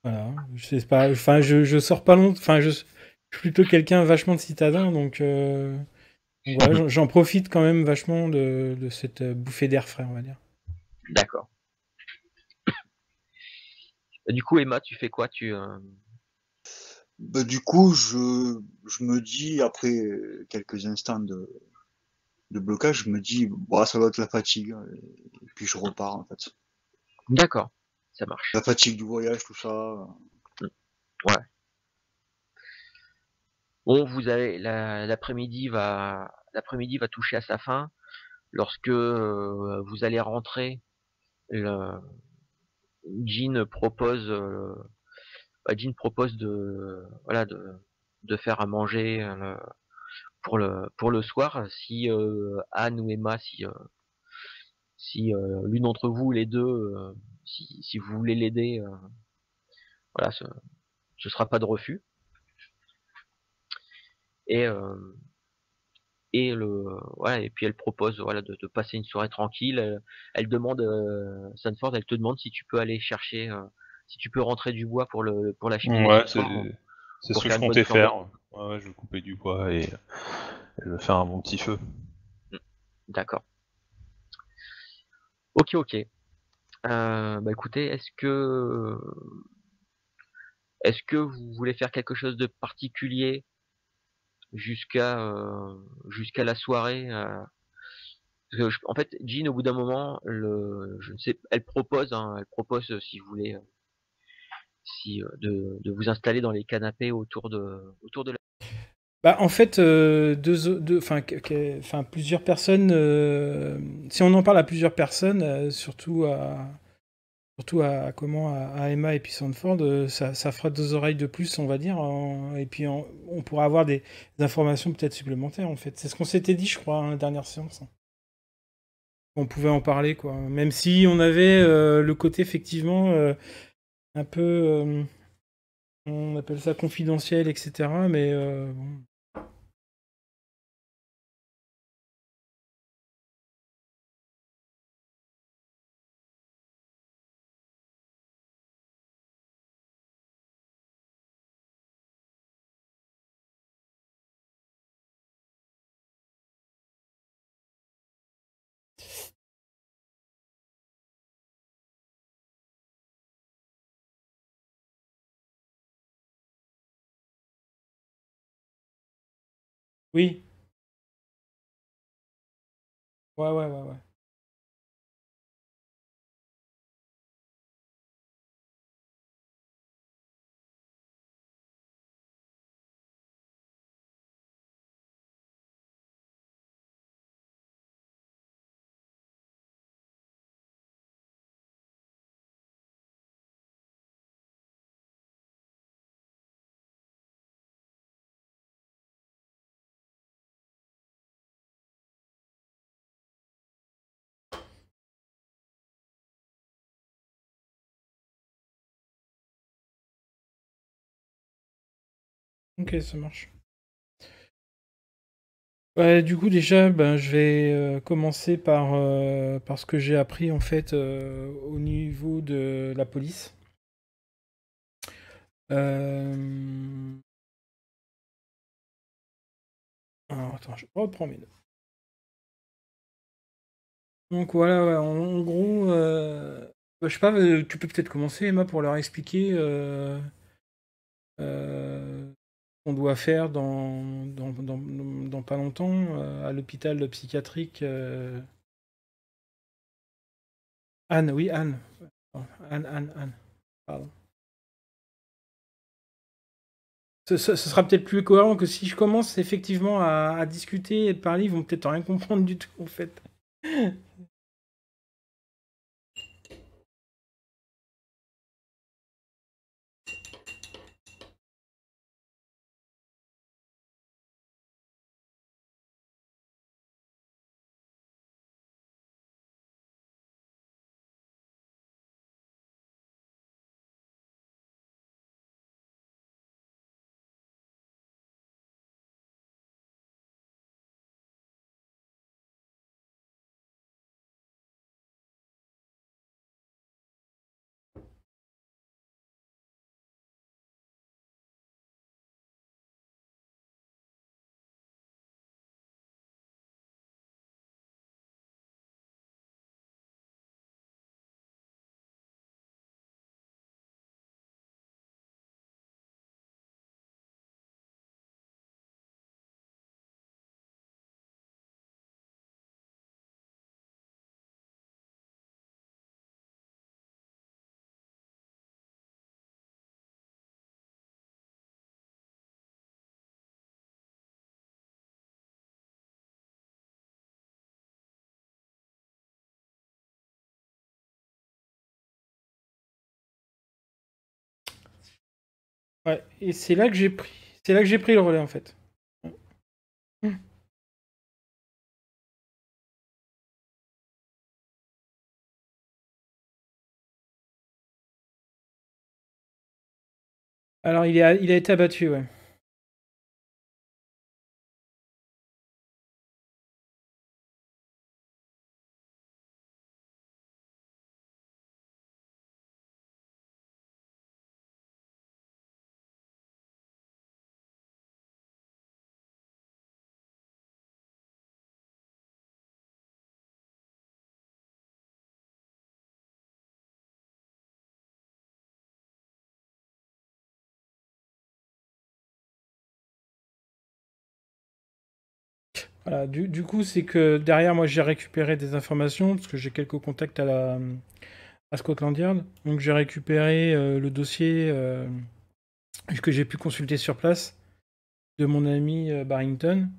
Voilà. Je sais pas. Enfin, je sors pas longtemps. Enfin, je suis plutôt quelqu'un vachement de citadin, donc voilà, j'en profite quand même vachement de cette bouffée d'air frais, on va dire. D'accord. Du coup, Emma, tu fais quoi? Bah, du coup, je me dis, après quelques instants de blocage, je me dis, bah, ça doit être la fatigue. Et puis je repars, en fait. D'accord, ça marche. La fatigue du voyage, tout ça. Hmm. Ouais. Bon, l'après-midi va toucher à sa fin lorsque vous allez rentrer le- Jean propose, Jean propose de, voilà, de faire à manger pour le soir. Si Anne ou Emma, si l'une d'entre vous, les deux, si vous voulez l'aider, voilà, ce sera pas de refus. Et voilà, et puis elle propose, voilà, de passer une soirée tranquille. Elle demande, Sanford, elle te demande si tu peux aller chercher, si tu peux rentrer du bois pour la cheminée Ouais, ce soir, c'est pour ce que faire je une bonne comptais flambée. faire. Ouais, je vais couper du bois et je vais faire un bon petit feu. D'accord. Ok, ok. Bah écoutez, est-ce que vous voulez faire quelque chose de particulier jusqu'à la soirée? Parce que en fait, Jean, au bout d'un moment, je ne sais, elle propose, si vous voulez, de vous installer dans les canapés autour de la. Bah, en fait, enfin, plusieurs personnes. Si on en parle à plusieurs personnes, surtout à comment à Emma et puis Sanford, ça fera deux oreilles de plus, on va dire, et puis on pourra avoir des informations peut-être supplémentaires en fait. C'est ce qu'on s'était dit, je crois, à la dernière séance. On pouvait en parler, quoi. Même si on avait le côté effectivement un peu, on appelle ça confidentiel, etc. Mais bon. Oui, ouais, ouais, ouais, ouais. Ok, ça marche. Ouais, du coup, déjà, ben, je vais commencer par ce que j'ai appris en fait au niveau de la police. Euh, Alors, attends, je reprends mes notes. Donc voilà, ouais, en gros, bah, je sais pas, tu peux peut-être commencer, Emma, pour leur expliquer ce qu'on doit faire dans pas longtemps à l'hôpital psychiatrique. Anne, oui, Anne. Anne. Pardon. Ce sera peut-être plus cohérent que si je commence effectivement à discuter et de parler, ils vont peut-être rien comprendre du tout en fait. Ouais, et c'est là que j'ai pris le relais en fait. Alors il a été abattu, ouais. Voilà, du coup, c'est que derrière, moi, j'ai récupéré des informations, parce que j'ai quelques contacts à Scotland Yard. Donc, j'ai récupéré le dossier que j'ai pu consulter sur place de mon ami Barrington.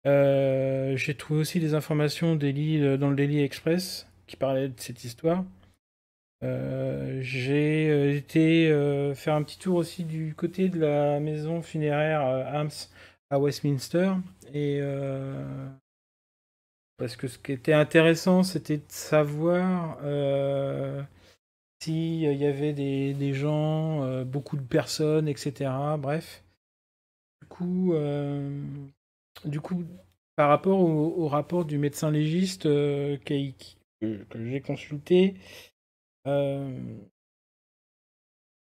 J'ai trouvé aussi des informations dans le Daily Express qui parlaient de cette histoire. J'ai été faire un petit tour aussi du côté de la maison funéraire Arms à Westminster. Et parce que ce qui était intéressant, c'était de savoir s'il y avait des gens, beaucoup de personnes, etc. Bref. Du coup, euh, du coup par rapport au rapport du médecin légiste que j'ai consulté, euh,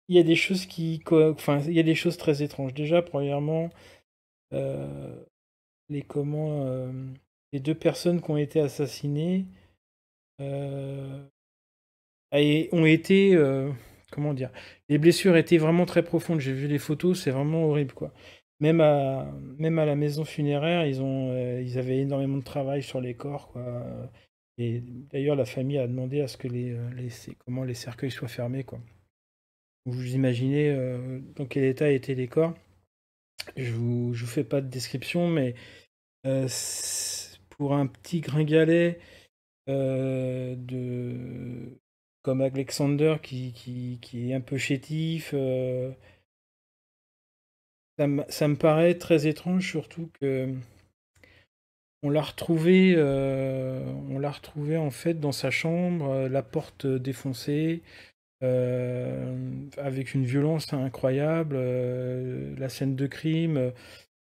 il y a des choses enfin, il y a des choses très étranges. Déjà, premièrement, euh, les comment, les deux personnes qui ont été assassinées euh, ont été, comment dire, les blessures étaient vraiment très profondes. J'ai vu les photos, c'est vraiment horrible, quoi. Même à la maison funéraire, ils avaient énormément de travail sur les corps, quoi. Et d'ailleurs, la famille a demandé à ce que comment les cercueils soient fermés, quoi. Vous imaginez dans quel état étaient les corps. Je vous fais pas de description, mais pour un petit gringalet comme Alexander qui est un peu chétif, ça me paraît très étrange, surtout que on l'a retrouvé en fait dans sa chambre, la porte défoncée, avec une violence incroyable, la scène de crime.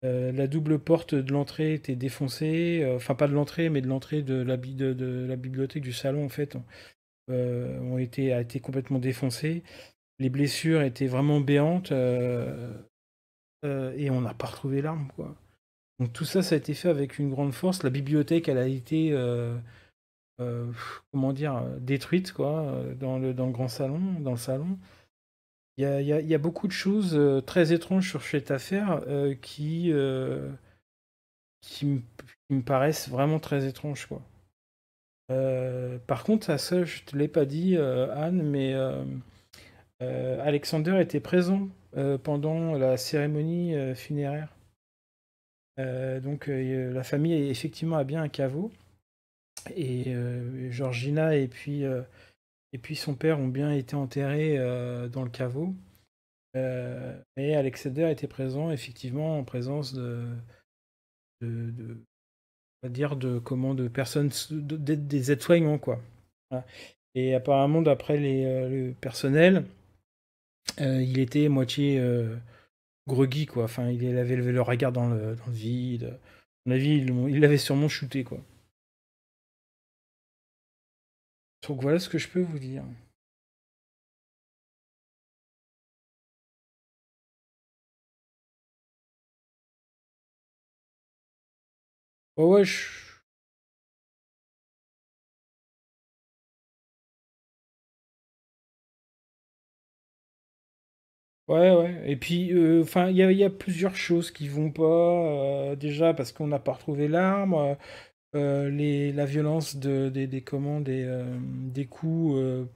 La double porte de l'entrée était défoncée, enfin pas de l'entrée, mais de l'entrée de la bibliothèque du salon en fait, a été complètement défoncées. Les blessures étaient vraiment béantes et on n'a pas retrouvé l'arme, quoi. Donc tout ça, ça a été fait avec une grande force. La bibliothèque, elle a été, comment dire, détruite, quoi, dans le grand salon, dans le salon. Il y a beaucoup de choses très étranges sur cette affaire qui me, qui me paraissent vraiment très étranges, quoi. Par contre, ça, je te l'ai pas dit, Anne, mais Alexander était présent pendant la cérémonie funéraire. Donc, la famille effectivement a bien un caveau. Et Georgina et puis son père ont bien été enterrés dans le caveau. Et Alexander était présent, effectivement, en présence de on va dire, de personnes, des aides-soignants, quoi. Voilà. Et apparemment, d'après le personnel, il était moitié groggy, quoi. Enfin, il avait levé le regard dans le vide. À mon avis, il l'avait sûrement shooté, quoi. Donc voilà ce que je peux vous dire. Ouais, ouais, ouais, ouais. Et puis, enfin, il y a plusieurs choses qui vont pas. Déjà, parce qu'on n'a pas retrouvé l'arme. La violence des coups.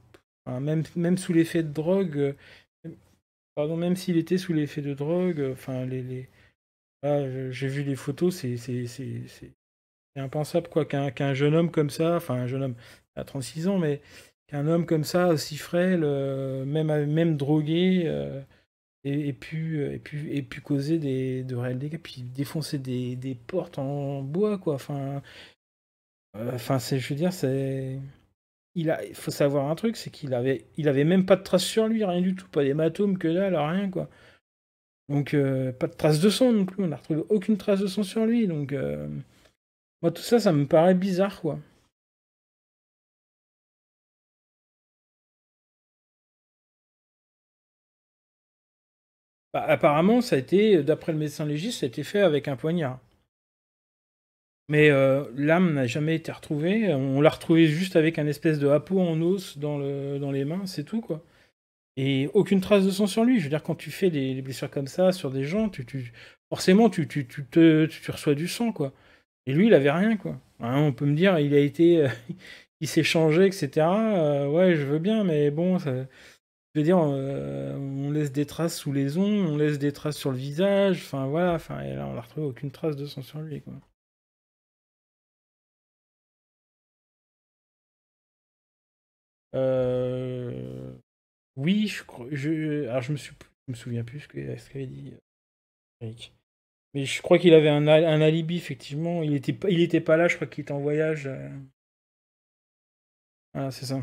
Enfin, même sous l'effet de drogue. Pardon, même s'il était sous l'effet de drogue. Enfin, j'ai vu les photos, c'est impensable, quoi, qu'un jeune homme comme ça. Enfin, un jeune homme à 36 ans, mais qu'un homme comme ça, aussi frêle, même drogué. et pu causer de réels dégâts, puis défoncer des portes en bois, quoi. Enfin, je veux dire, il faut savoir un truc, c'est il avait même pas de traces sur lui, rien du tout, pas d'hématome, que dalle, rien, quoi. Donc, pas de traces de sang non plus, on n'a retrouvé aucune trace de sang sur lui, donc moi, tout ça, ça me paraît bizarre, quoi. Bah, apparemment, ça a été, d'après le médecin légiste, ça a été fait avec un poignard. Mais l'âme n'a jamais été retrouvée. On l'a retrouvée juste avec un espèce de hapeau en os dans les mains, c'est tout, quoi. Et aucune trace de sang sur lui. Je veux dire, quand tu fais des blessures comme ça sur des gens, forcément, tu reçois du sang, quoi. Et lui, il avait rien, quoi. Hein, on peut me dire, il a été, il s'est changé, etc. Ouais, je veux bien, mais bon, je veux dire, on laisse des traces sous les ongles, on laisse des traces sur le visage. Enfin, voilà. Enfin, et là, on n'a retrouvé aucune trace de sang sur lui, quoi. Euh... Oui, je crois. Alors, je me souviens plus ce qu'avait dit Eric. Mais je crois qu'il avait un alibi, effectivement. Il était pas là, je crois qu'il était en voyage. Voilà, c'est ça.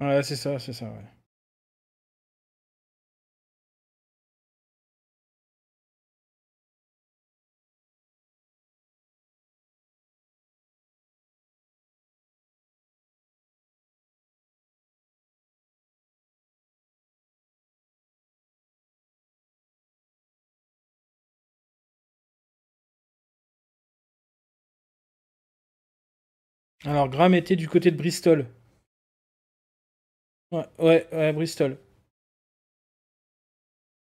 Ouais, c'est ça, ouais. Alors, Graham était du côté de Bristol. Ouais, ouais, ouais, Bristol.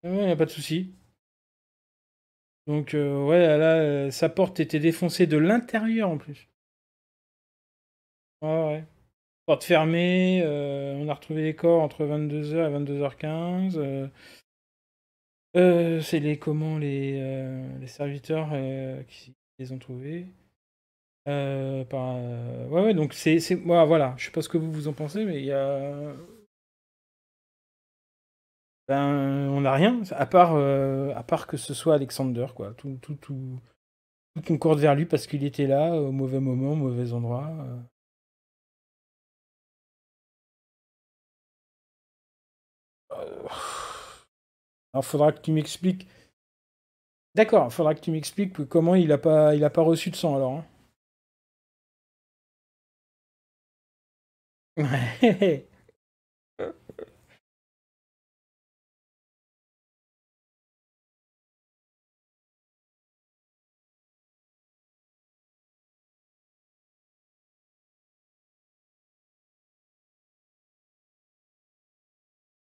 Ouais, y a pas de souci. Donc, ouais, là, sa porte était défoncée de l'intérieur en plus. Ouais, ouais. Porte fermée, on a retrouvé les corps entre 22h et 22h15. C'est les serviteurs qui les ont trouvés. Ouais, ouais, donc voilà, je sais pas ce que vous en pensez, mais il y a. Ben, on n'a rien, à part que ce soit Alexander, quoi. Tout concorde vers lui parce qu'il était là, au mauvais moment, au mauvais endroit. Euh, Alors, faudra que tu m'expliques. D'accord, faudra que tu m'expliques comment il a pas reçu de sang alors, hein.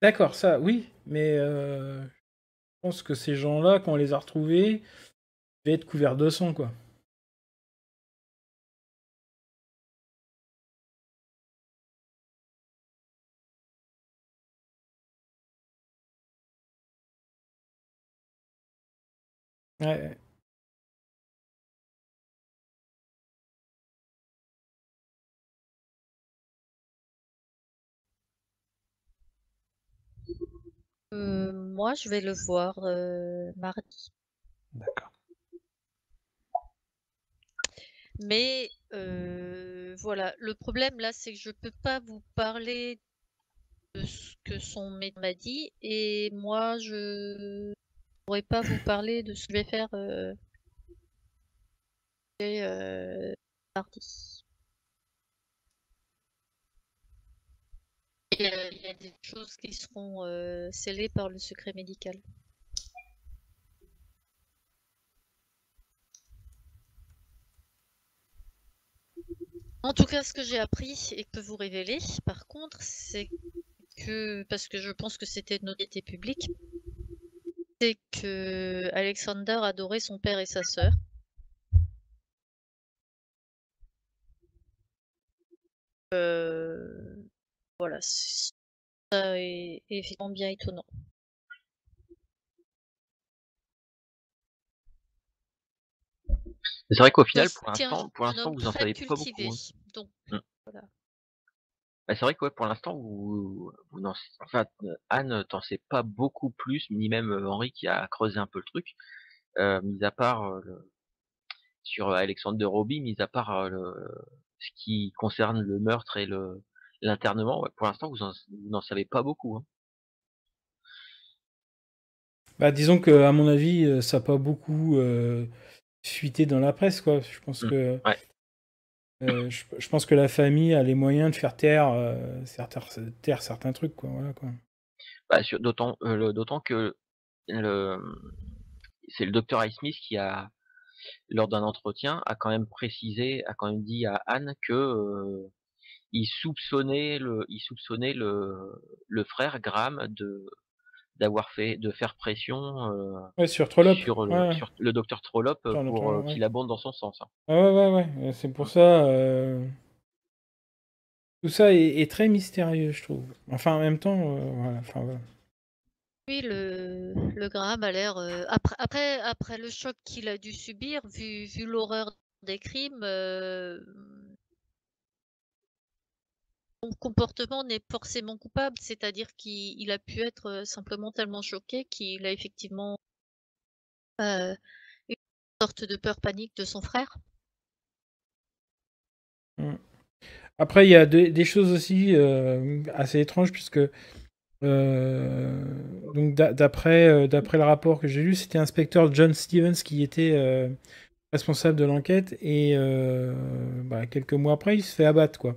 D'accord, ça, oui, mais je pense que ces gens-là, quand on les a retrouvés, ils devaient être couverts de sang, quoi. Ouais, ouais. Moi, je vais le voir mardi. D'accord. Mais voilà, le problème là, c'est que je peux pas vous parler de ce que son médecin m'a dit, et moi, je pourrais pas vous parler de ce que je vais faire mardi. Il y a des choses qui seront scellées par le secret médical. En tout cas, ce que j'ai appris et que je peux vous révéler, par contre, c'est que, parce que je pense que c'était de notoriété publique, c'est que Alexander adorait son père et sa sœur. Voilà, ça est effectivement bien étonnant. C'est vrai qu'au Je final, tiens pour un l'instant, homme vous en très savez pas cultivé. beaucoup. Hein. Donc, Mm. voilà. Bah, c'est vrai que ouais, pour l'instant, enfin, Anne, t'en sais pas beaucoup plus, ni même Henri qui a creusé un peu le truc, mis à part sur Alexandre de Roby, mis à part ce qui concerne le meurtre et l'internement. Ouais, pour l'instant, vous n'en savez pas beaucoup. Hein. Bah, disons que, à mon avis, ça n'a pas beaucoup fuité dans la presse, quoi. Je pense Mm. que, Ouais. je pense que la famille a les moyens de faire taire certains trucs, quoi. Voilà, quoi. Bah, d'autant que c'est le docteur Highsmith qui a, lors d'un entretien, a quand même dit à Anne que il soupçonnait le frère Graham de faire pression Ouais, sur Trollope. sur Ouais, ouais. le docteur Trollope Sur le pour Trollope, ouais. qu'il abonde dans son sens. Hein. Ah ouais, ouais, ouais. C'est pour ça. Tout ça est très mystérieux, je trouve. Enfin, en même temps, voilà. Enfin, voilà. Oui, le Graham a l'air. Après le choc qu'il a dû subir, vu l'horreur des crimes, son comportement n'est forcément coupable. C'est-à-dire qu'il a pu être simplement tellement choqué qu'il a effectivement une sorte de peur panique de son frère. Mm. Après, il y a des choses aussi assez étranges, puisque donc d'après le rapport que j'ai lu, c'était inspecteur John Stevens qui était responsable de l'enquête, et quelques mois après, il se fait abattre, quoi.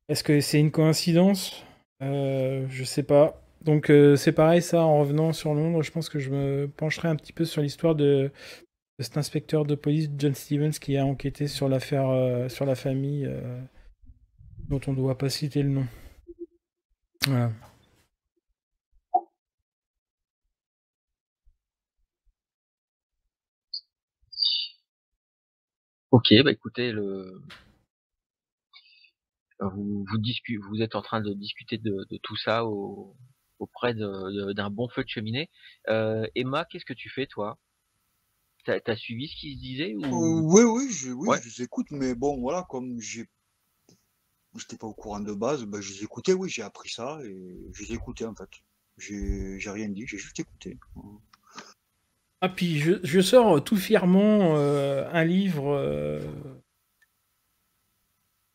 Est-ce que c'est une coïncidence? Je sais pas. Donc c'est pareil, ça, en revenant sur Londres, je pense que je me pencherai un petit peu sur l'histoire de cet inspecteur de police, John Stevens, qui a enquêté sur l'affaire, sur la famille, dont on ne doit pas citer le nom. Voilà. Ok, bah écoutez, vous êtes en train de discuter de tout ça auprès d'un bon feu de cheminée. Emma, qu'est-ce que tu fais, toi? T'as suivi ce qui se disait ou Oui, ouais? je les écoute, mais bon, voilà, comme j'étais pas au courant de base, ben, je les écoutais, oui, j'ai appris ça et je les écoutais en fait. J'ai rien dit, j'ai juste écouté. Ah, puis je sors tout fièrement un livre.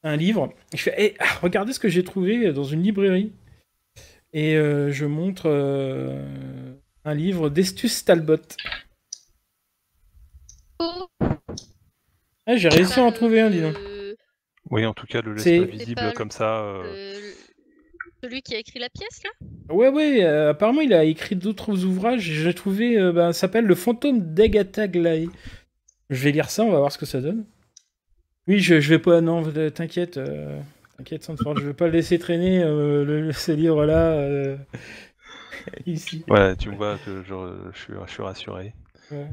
Je fais, regardez ce que j'ai trouvé dans une librairie. Et je montre un livre d'Estus Talbot. Oh, Ah, j'ai réussi à en trouver un, dis donc. Oui, en tout cas, le laisse C'est- pas C'est visible pas comme ça. celui qui a écrit la pièce, là? Ouais, apparemment il a écrit d'autres ouvrages. J'ai trouvé, ça s'appelle Le fantôme d'Agatha Gleig. Je vais lire ça, on va voir ce que ça donne. Oui, je vais pas, non, t'inquiète, Sandford, je vais pas le laisser traîner ce livre-là ici. Voilà, tu vois que je suis rassuré. Ouais.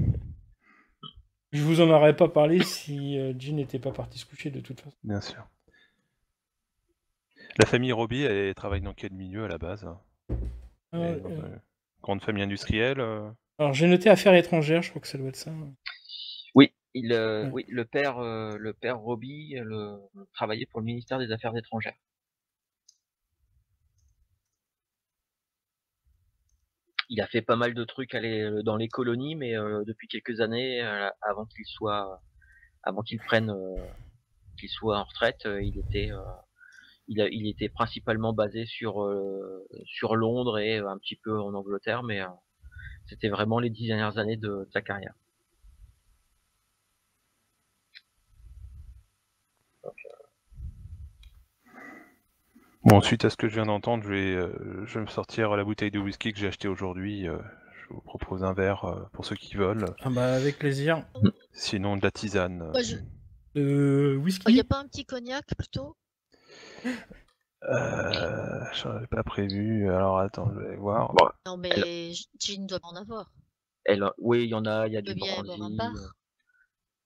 Je vous en aurais pas parlé si Jean n'était pas parti se coucher de toute façon. Bien sûr. La famille Roby, elle travaille dans quel milieu à la base? Elle est dans une grande famille industrielle Alors j'ai noté affaires étrangères, je crois que ça doit être ça. Oui, Ouais. oui, le père Roby travaillait pour le ministère des Affaires étrangères. Il a fait pas mal de trucs dans les colonies, mais depuis quelques années, avant qu'il soit en retraite, il était principalement basé sur Londres et un petit peu en Angleterre, mais c'était vraiment les 10 dernières années de sa carrière. Bon, suite à ce que je viens d'entendre, je vais me sortir la bouteille de whisky que j'ai acheté aujourd'hui. Je vous propose un verre pour ceux qui veulent. Ah bah avec plaisir. Sinon, de la tisane. Moi, je... Whisky. Y a pas un petit cognac, plutôt? J'en avais pas prévu. Alors attends, je vais voir. Bon, Non, mais Jean doit en avoir. oui, il y a Il du peut bien y avoir un brandy. bar.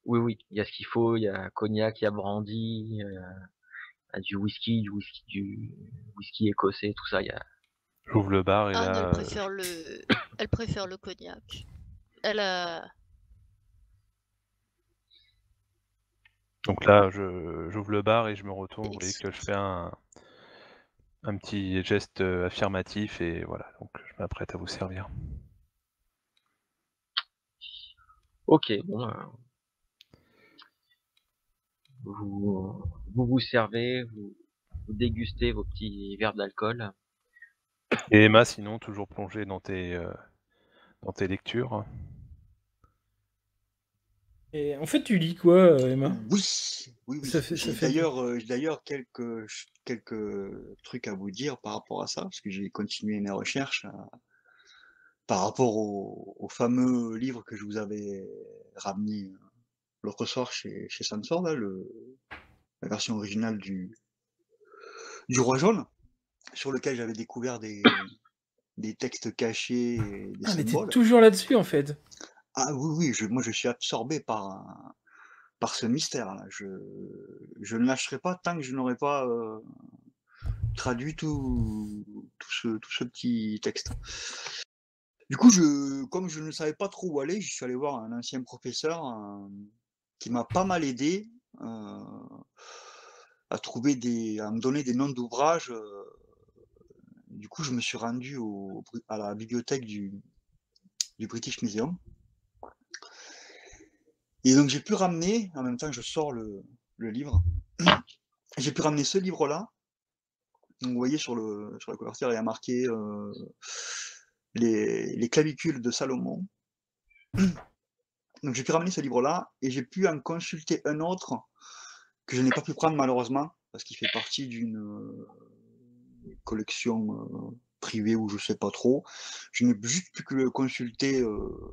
Oui, il y a ce qu'il faut. Il y a cognac, il y a brandy, il y a du whisky écossais, tout ça. Il y a... J'ouvre le bar et Anne, là. elle préfère le cognac. Elle a... Donc là, j'ouvre le bar et je me retourne. Vous voyez Ex- que je fais un petit geste affirmatif et voilà, donc je m'apprête à vous servir. Ok, bon, vous servez, vous dégustez vos petits verres d'alcool. Et Emma, sinon, toujours plongée dans tes lectures. Et en fait, tu lis quoi, Emma? Oui, oui, oui. Ça J'ai fait du... d'ailleurs quelques trucs à vous dire par rapport à ça, parce que j'ai continué mes recherches par rapport au fameux livre que je vous avais ramené l'autre soir chez Sansor, là, la version originale du Roi Jaune, sur lequel j'avais découvert des textes cachés et des Ah, mais t'es symboles. toujours là-dessus, en fait. Ah oui, oui, moi je suis absorbé par ce mystère-là. Je ne lâcherai pas tant que je n'aurai pas traduit tout ce petit texte. Du coup, comme je ne savais pas trop où aller, je suis allé voir un ancien professeur qui m'a pas mal aidé à me donner des noms d'ouvrages. Du coup, je me suis rendu à la bibliothèque du British Museum. Et donc, j'ai pu ramener, en même temps que je sors le livre, j'ai pu ramener ce livre-là. Donc, vous voyez sur la couverture, il y a marqué les clavicules de Salomon. Donc, j'ai pu ramener ce livre-là et j'ai pu en consulter un autre que je n'ai pas pu prendre malheureusement parce qu'il fait partie d'une collection privée ou je sais pas trop. Je n'ai juste pu que le consulter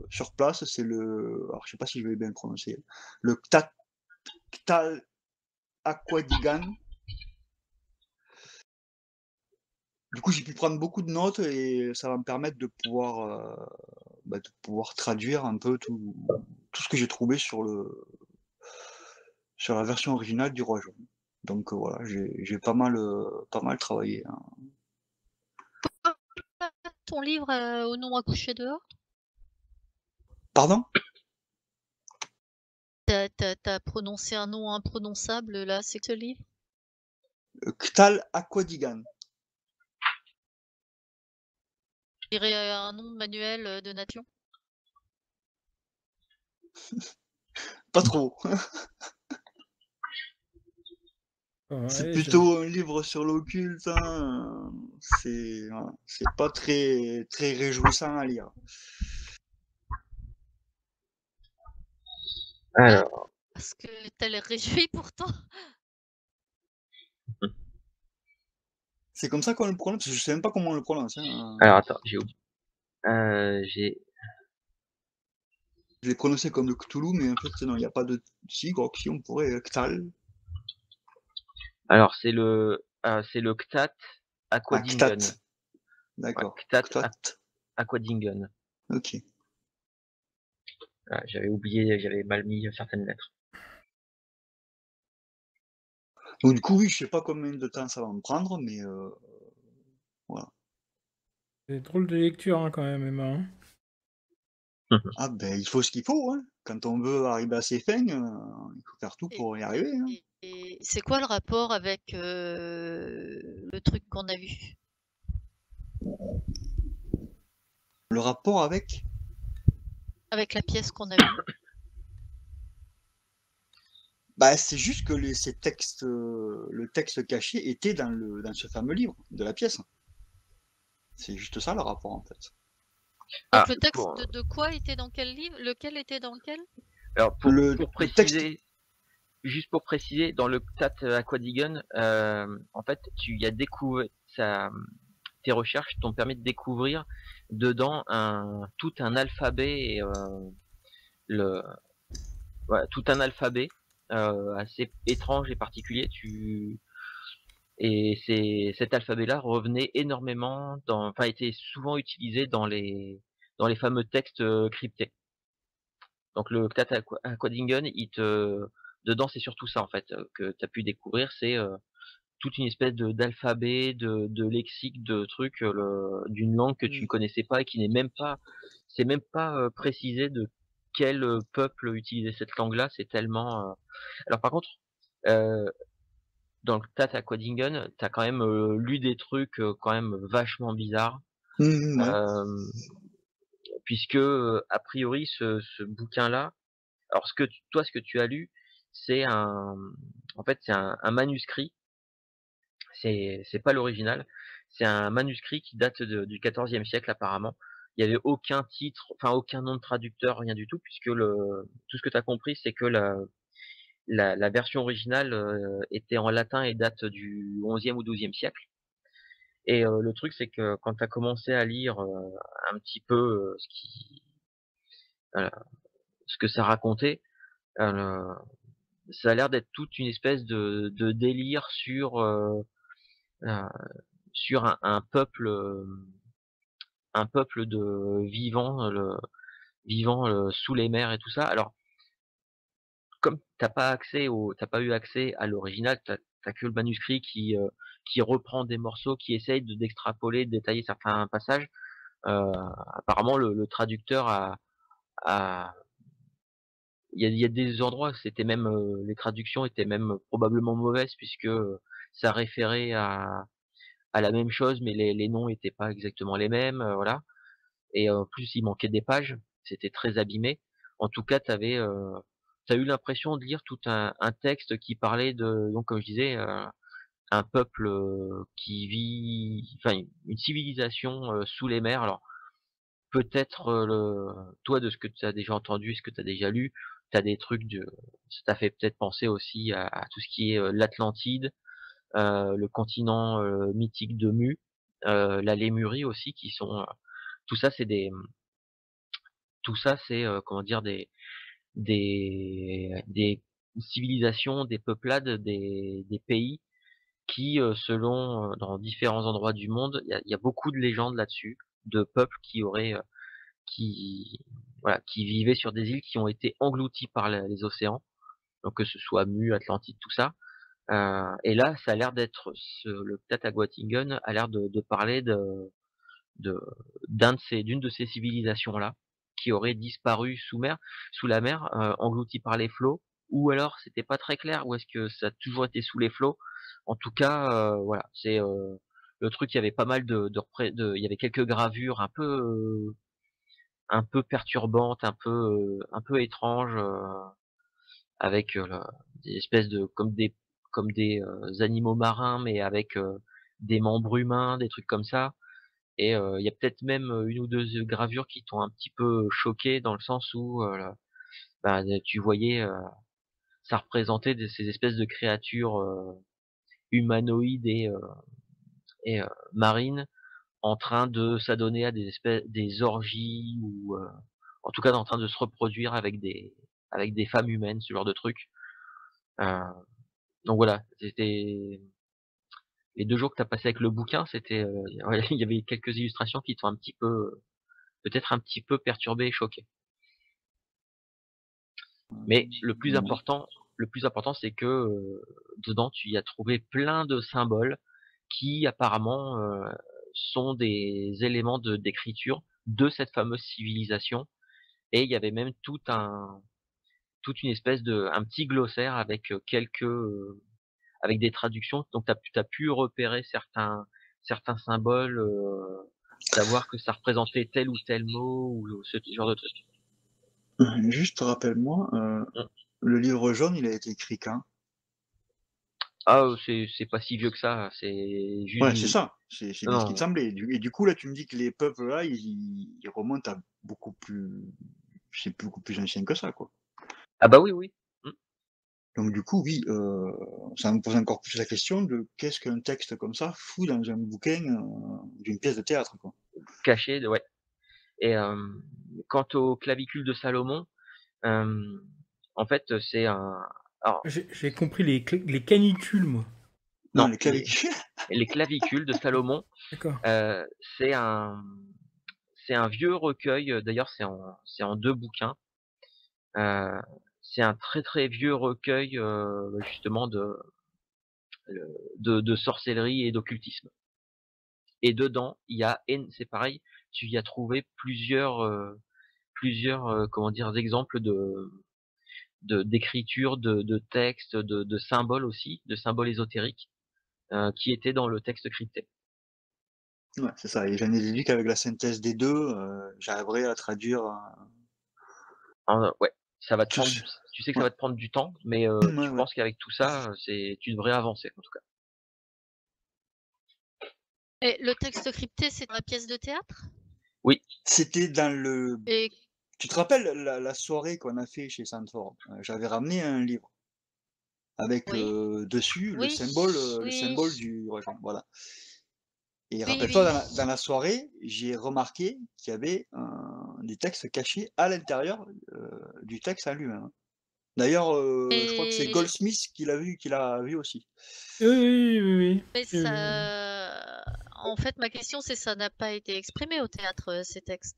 sur place. C'est alors je sais pas si je vais bien le prononcer, le Ktal Aquadigan. Du coup, j'ai pu prendre beaucoup de notes et ça va me permettre de pouvoir traduire un peu tout ce que j'ai trouvé sur la version originale du Roi Jaune. Donc voilà, j'ai pas mal travaillé, hein. Ton livre au nom à coucher dehors? Pardon? T'as prononcé un nom imprononçable là, c'est ce livre? Ktal Aquadigan. Je dirais un nom de manuel de nation. Pas trop. C'est Ouais, plutôt un livre sur l'occulte, hein. Voilà, c'est pas très, très réjouissant à lire. Alors, Parce que t'as l'air réjoui pourtant. C'est comme ça qu'on le prononce, parce que je sais même pas comment on le prononce, hein. alors attends, j'ai oublié. Je l'ai prononcé comme le Cthulhu, mais en fait, non, il n'y a pas de. Si, si, on pourrait. Ktal. Alors c'est le Ktat Ah, Ktat. Aquadingen. Ouais, D'accord. Ktat Ktat. Aquadingen. Ok. Ah, j'avais oublié, j'avais mal mis certaines lettres. Donc, du coup, oui, je sais pas combien de temps ça va me prendre, mais voilà. c'est drôle de lecture, hein, quand même, Emma. Hein. Ah, ben, il faut ce qu'il faut, hein. Quand on veut arriver à ses fins, il faut faire tout Et, pour y arriver, hein. et c'est quoi le rapport avec le truc qu'on a vu? Le rapport avec. Avec la pièce qu'on a vue? Bah, c'est juste que ces textes, le texte caché était dans ce fameux livre de la pièce. C'est juste ça le rapport en fait. Donc Ah, le texte de quoi était dans quel livre? Lequel était dans lequel? Alors Le pour texte. préciser, juste pour préciser, dans le Ktat Aquadigen, en fait, tu y as découvert tes recherches t'ont permis de découvrir dedans tout un alphabet, tout un alphabet assez étrange et particulier. Et cet alphabet-là revenait énormément était souvent utilisé dans les fameux textes cryptés. Donc le Ktat Aquadingen, dedans c'est surtout ça en fait que tu as pu découvrir, c'est toute une espèce d'alphabet, de lexique, de trucs d'une langue que tu ne connaissais pas et qui n'est même pas, c'est même pas précisé de quel peuple utilisait cette langue-là, c'est tellement. Alors par contre, euh, dans le tas à Quadingen, t'as quand même lu des trucs quand même vachement bizarres, Ouais. euh, puisque a priori ce bouquin-là, alors ce que tu as lu, c'est en fait c'est un manuscrit, c'est pas l'original, c'est un manuscrit qui date du XIVe siècle apparemment. Il y avait aucun titre, enfin aucun nom de traducteur, rien du tout, puisque tout ce que tu as compris, c'est que la version originale était en latin et date du XIe ou XIIe siècle. Et le truc, c'est que quand tu as commencé à lire un petit peu euh, ce que ça racontait, euh, ça a l'air d'être toute une espèce de délire euh, sur un peuple de vivant sous les mers et tout ça. Alors, comme t'as pas eu accès à l'original, t'as que le manuscrit qui reprend des morceaux, qui essaye d'extrapoler, de détailler certains passages. Euh, Apparemment, le traducteur a il y a des endroits, c'était même les traductions étaient même probablement mauvaises puisque ça référait à la même chose, mais les noms étaient pas exactement les mêmes, voilà. Et en plus, il manquait des pages, c'était très abîmé. En tout cas, t'as eu l'impression de lire tout un texte qui parlait de, donc comme je disais, un peuple qui vit, enfin une civilisation sous les mers. Alors peut-être toi de ce que tu as déjà entendu, ce que tu as déjà lu, t'as des trucs ça t'a fait peut-être penser aussi à tout ce qui est l'Atlantide, le continent mythique de Mu, la Lémurie aussi, qui sont tout ça, tout ça, c'est comment dire des civilisations, des peuplades, des pays qui, selon dans différents endroits du monde, il y a beaucoup de légendes là-dessus, de peuples qui voilà, qui vivaient sur des îles qui ont été englouties par les océans, donc que ce soit Mu, Atlantide, tout ça. Et là, ça a l'air d'être le Tataguatingen a l'air de parler de d'une de ces civilisations là qui aurait disparu sous la mer, engloutie par les flots, ou alors c'était pas très clair, ou est-ce que ça a toujours été sous les flots. En tout cas, voilà, c'est le truc. Il y avait pas mal il y avait quelques gravures un peu perturbantes, un peu étranges, avec des espèces de comme des animaux marins, mais avec des membres humains, des trucs comme ça. Et il y a peut-être même une ou deux gravures qui t'ont un petit peu choqué dans le sens où bah, tu voyais, ça représentait ces espèces de créatures humanoïdes et marines en train de s'adonner à des orgies ou en tout cas en train de se reproduire avec des femmes humaines, ce genre de truc. Euh, donc voilà, c'était les 2 jours que tu as passé avec le bouquin, c'était ouais, il y avait quelques illustrations qui t'ont un petit peu peut-être un petit peu perturbé et choqué. Mais le plus important, c'est que dedans, tu y as trouvé plein de symboles qui apparemment sont des éléments d'écriture de cette fameuse civilisation. Et il y avait même toute une espèce un petit glossaire avec avec des traductions. Donc t'as pu repérer certains symboles, savoir que ça représentait tel ou tel mot ou ce genre de truc. Juste rappelle-moi, le livre jaune, il a été écrit quand? Ah, c'est pas si vieux que ça, c'est Ouais, c'est juste. ça, c'est bien ce qui me Non. semblait. Et du coup, là, tu me dis que les peuples, là, ils remontent à beaucoup plus... C'est beaucoup plus ancien que ça, quoi. Ah bah oui, oui. Mmh. Donc du coup, oui, ça me pose encore plus la question de qu'est-ce qu'un texte comme ça fout dans un bouquin d'une pièce de théâtre, quoi. Caché, ouais. Et quant au clavicule de Salomon, hem, en fait, c'est un alors J'ai compris les canicules, moi. Non, non, les clavicules. les clavicules de Salomon, D'accord. heu, c'est un c'est un vieux recueil, d'ailleurs c'est en 2 bouquins. Heu, c'est un très, très vieux recueil, justement de sorcellerie et d'occultisme. Et dedans, il y a c'est pareil, tu y as trouvé plusieurs comment dire exemples d'écriture, de textes, de symboles aussi, de symboles ésotériques qui étaient dans le texte crypté. Ouais, c'est ça. Et j'en ai déduit qu'avec la synthèse des deux, j'arriverai à traduire Ouais, ça va te tout prendre. ce... Tu sais que ça Ouais, va te prendre du temps, mais ouais, je ouais. pense qu'avec tout ça, tu devrais avancer en tout cas. Et le texte crypté, c'est dans la pièce de théâtre? Oui. C'était dans le... Et Tu te rappelles la soirée qu'on a fait chez Sandford? J'avais ramené un livre avec oui, dessus oui, le oui, symbole du requin. Voilà. Et oui, rappelle-toi, oui. dans la soirée, j'ai remarqué qu'il y avait des textes cachés à l'intérieur du texte en lui-même. D'ailleurs, je crois que c'est Et Goldsmith qui l'a vu aussi. Oui, oui, oui, oui. mais ça, en fait, ma question, c'est ça n'a pas été exprimé au théâtre, ces textes?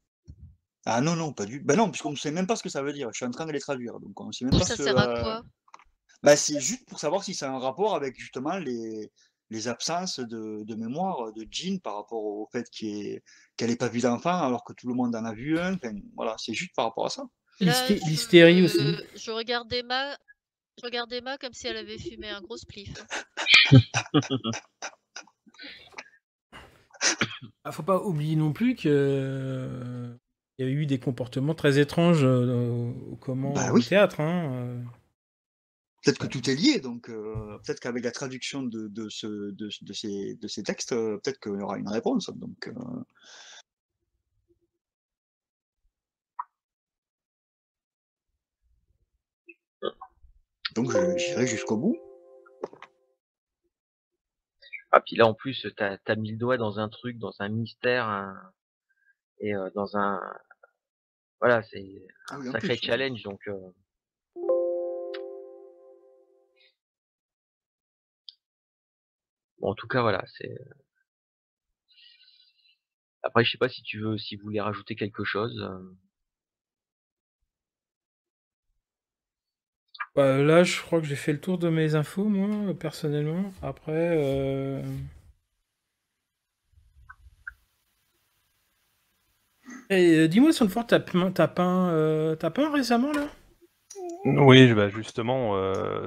Ah non, non, pas du... Ben non, puisqu'on ne sait même pas ce que ça veut dire. Je suis en train de les traduire. Donc on ne sait même Ou pas ça ce... sert à quoi? Bah, c'est juste pour savoir si ça a un rapport avec justement les absences de mémoire de Jean par rapport au fait qu'elle n'ait pas vu d'enfant alors que tout le monde en a vu un. Enfin, voilà, c'est juste par rapport à ça. Là, L'hystérie aussi. je regardais Emma comme si elle avait fumé un gros spliff, hein. Ah, faut pas oublier non plus que il y a eu des comportements très étranges Bah au oui, théâtre. Hein. peut-être que tout est lié. Donc peut-être qu'avec la traduction de ces textes, peut-être qu'il y aura une réponse. Donc j'irai jusqu'au bout. Ah puis là en plus t'as mis le doigt dans un truc, dans un mystère, et dans un voilà, c'est Ah un oui, en sacré plus. challenge donc bon, en tout cas voilà, c'est après je sais pas si vous voulez rajouter quelque chose. Bah, là, je crois que j'ai fait le tour de mes infos, moi, personnellement. Après, dis-moi, Sanford, t'as peint récemment, là? Oui, bah justement,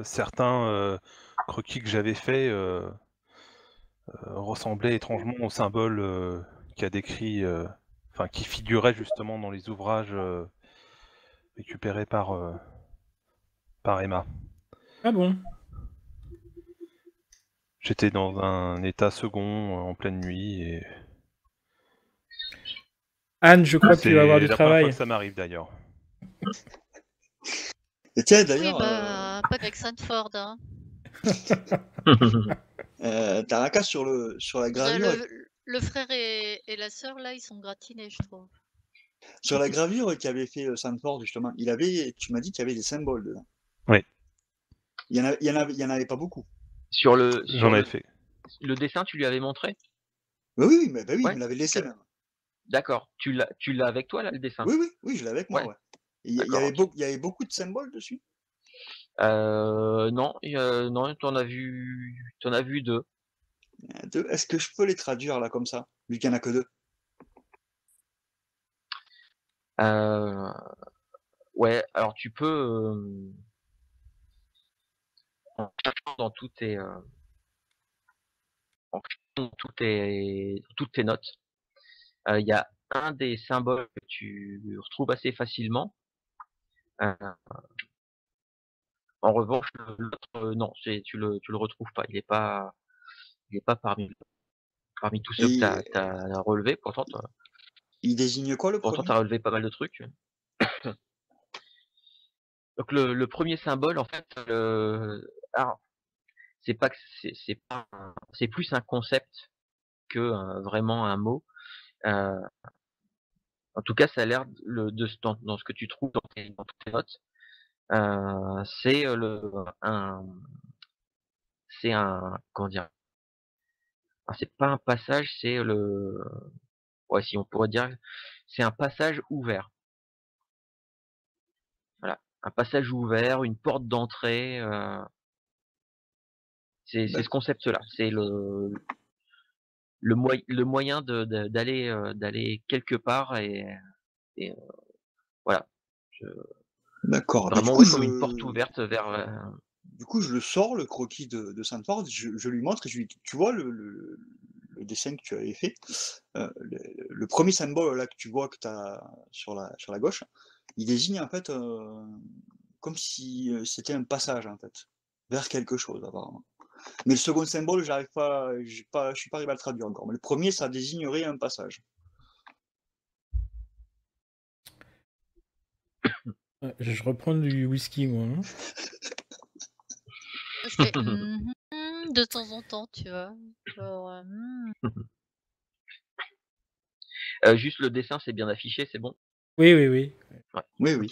certains croquis que j'avais faits ressemblaient étrangement au symbole qu'a décrit, enfin qui figurait justement dans les ouvrages récupérés par Emma. Ah bon? J'étais dans un état second en pleine nuit et Anne, je crois que tu vas avoir c'est du la première fois travail. que ça m'arrive d'ailleurs. Et tiens, Oui, d'ailleurs, bah, pas qu'avec Sandford, hein. Taraka, sur la gravure, Le frère et la sœur, là, ils sont gratinés, je trouve. sur la gravure qu'avait fait Sandford, justement, tu m'as dit qu'il y avait des symboles dedans. Oui. Il y en avait pas beaucoup. Sur J'en avais fait. le dessin, tu lui avais montré? Bah oui, mais bah oui, il Ouais. me l'avait laissé même. D'accord. Tu l'as avec toi là le dessin? Oui, oui, oui, je l'avais avec moi, Ouais. ouais. Il y D'accord. avait Ok. il y avait beaucoup de symboles dessus. Non, non, t'en as vu deux. Est-ce que je peux les traduire là comme ça, vu qu'il n'y en a que deux? Euh, ouais. Alors tu peux en cherchant dans en cherchant dans toutes tes notes. Il y a un des symboles que tu retrouves assez facilement. Euh, en revanche, l'autre, non, tu le retrouves pas. Il est pas parmi tous ceux que Et t'as relevés. il désigne quoi le Pourtant, premier? t'as relevé pas mal de trucs. Donc le premier symbole, en fait, alors c'est pas que c'est pas c'est plus un concept que vraiment un mot. Euh, En tout cas, ça a l'air dans ce que tu trouves dans toutes tes notes. C'est un comment dire. Alors, c'est pas un passage, c'est ouais, si on pourrait dire, c'est un passage ouvert. Voilà, un passage ouvert, une porte d'entrée. C'est ce D'accord. concept-là. C'est le moyen d'aller quelque part et D'accord. Mais Vraiment, ouais, comme une porte ouverte vers. Du coup, je le sors, le croquis de Sanford, je lui montre et je lui dis, tu vois le dessin que tu avais fait, le premier symbole là que tu vois que tu as sur la gauche, il désigne en fait comme si c'était un passage en fait, vers quelque chose apparemment. Mais le second symbole, je suis pas arrivé à le traduire encore. Mais le premier, ça désignerait un passage. Ouais, je reprends du whisky, moi. Hein. Je fais de temps en temps, tu vois. Genre, Juste le dessin, c'est bien affiché, c'est bon. Oui, oui, oui. Oui, oui.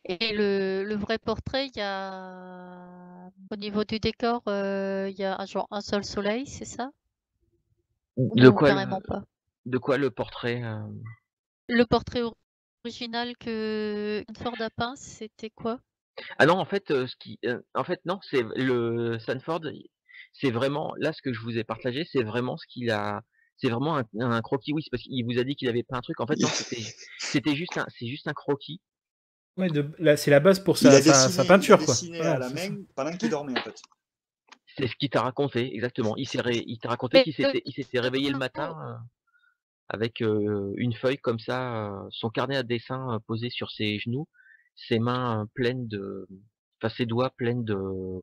Et le vrai portrait, il y a au niveau du décor, il y a un seul soleil, c'est ça? De Ou quoi carrément pas? de quoi le portrait Le portrait original que Ford a peint, c'était quoi? Ah non, en fait, en fait non, c'est le Sanford, c'est vraiment là ce que je vous ai partagé, c'est vraiment ce qu'il a, c'est vraiment un croquis. Oui, c'est parce qu'il vous a dit qu'il avait peint un truc. En fait, non, c'est juste un croquis. Ouais, là, c'est la base pour Il a sa peinture, quoi. dessiné Voilà, à la c'est ça. main pendant qu'il dormait en fait. C'est ce qu'il t'a raconté, exactement. Il t'a raconté qu'il s'était réveillé le matin avec une feuille comme ça, son carnet à dessin posé sur ses genoux, ses mains pleines de, enfin ses doigts pleines de,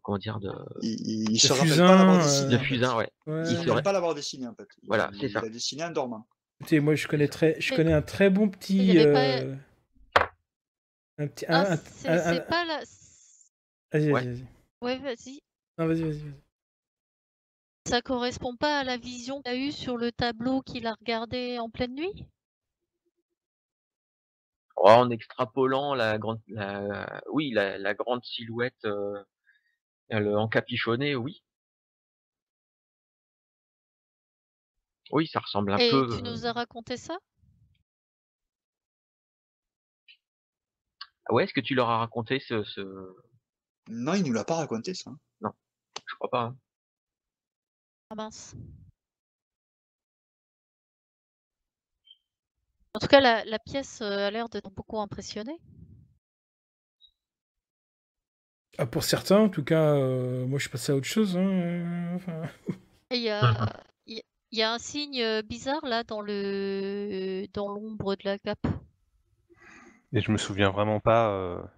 comment dire, Il se Le rappelle pas l'avoir fusain, dessiné de en fait. fusain, ouais. Il se Il ouais. rappelle serait, pas l'avoir dessiné en fait. voilà, c'est ça. Il a dessiné en dormant. Écoutez, moi, je connais un très bon Il petit... y avait pas. un petit... Ah, c'est pas la. Vas-y, Ouais. vas-y, vas-y. Ouais, vas-y. Non, vas-y. Ça correspond pas à la vision qu'il a eue sur le tableau qu'il a regardé en pleine nuit? Oh, en extrapolant oui, la grande silhouette, encapuchonnée, oui. Oui, ça ressemble un Et peu. tu nous as raconté ça? Ouais, est-ce que tu leur as raconté Non, il nous l'a pas raconté ça. Non, je crois pas. Hein. Ah mince. En tout cas, la pièce a l'air de beaucoup impressionner. Ah, pour certains, en tout cas, moi, je suis passé à autre chose. Hein, enfin... Et il y a un signe bizarre là dans l'ombre de la cape. Et je me souviens vraiment pas à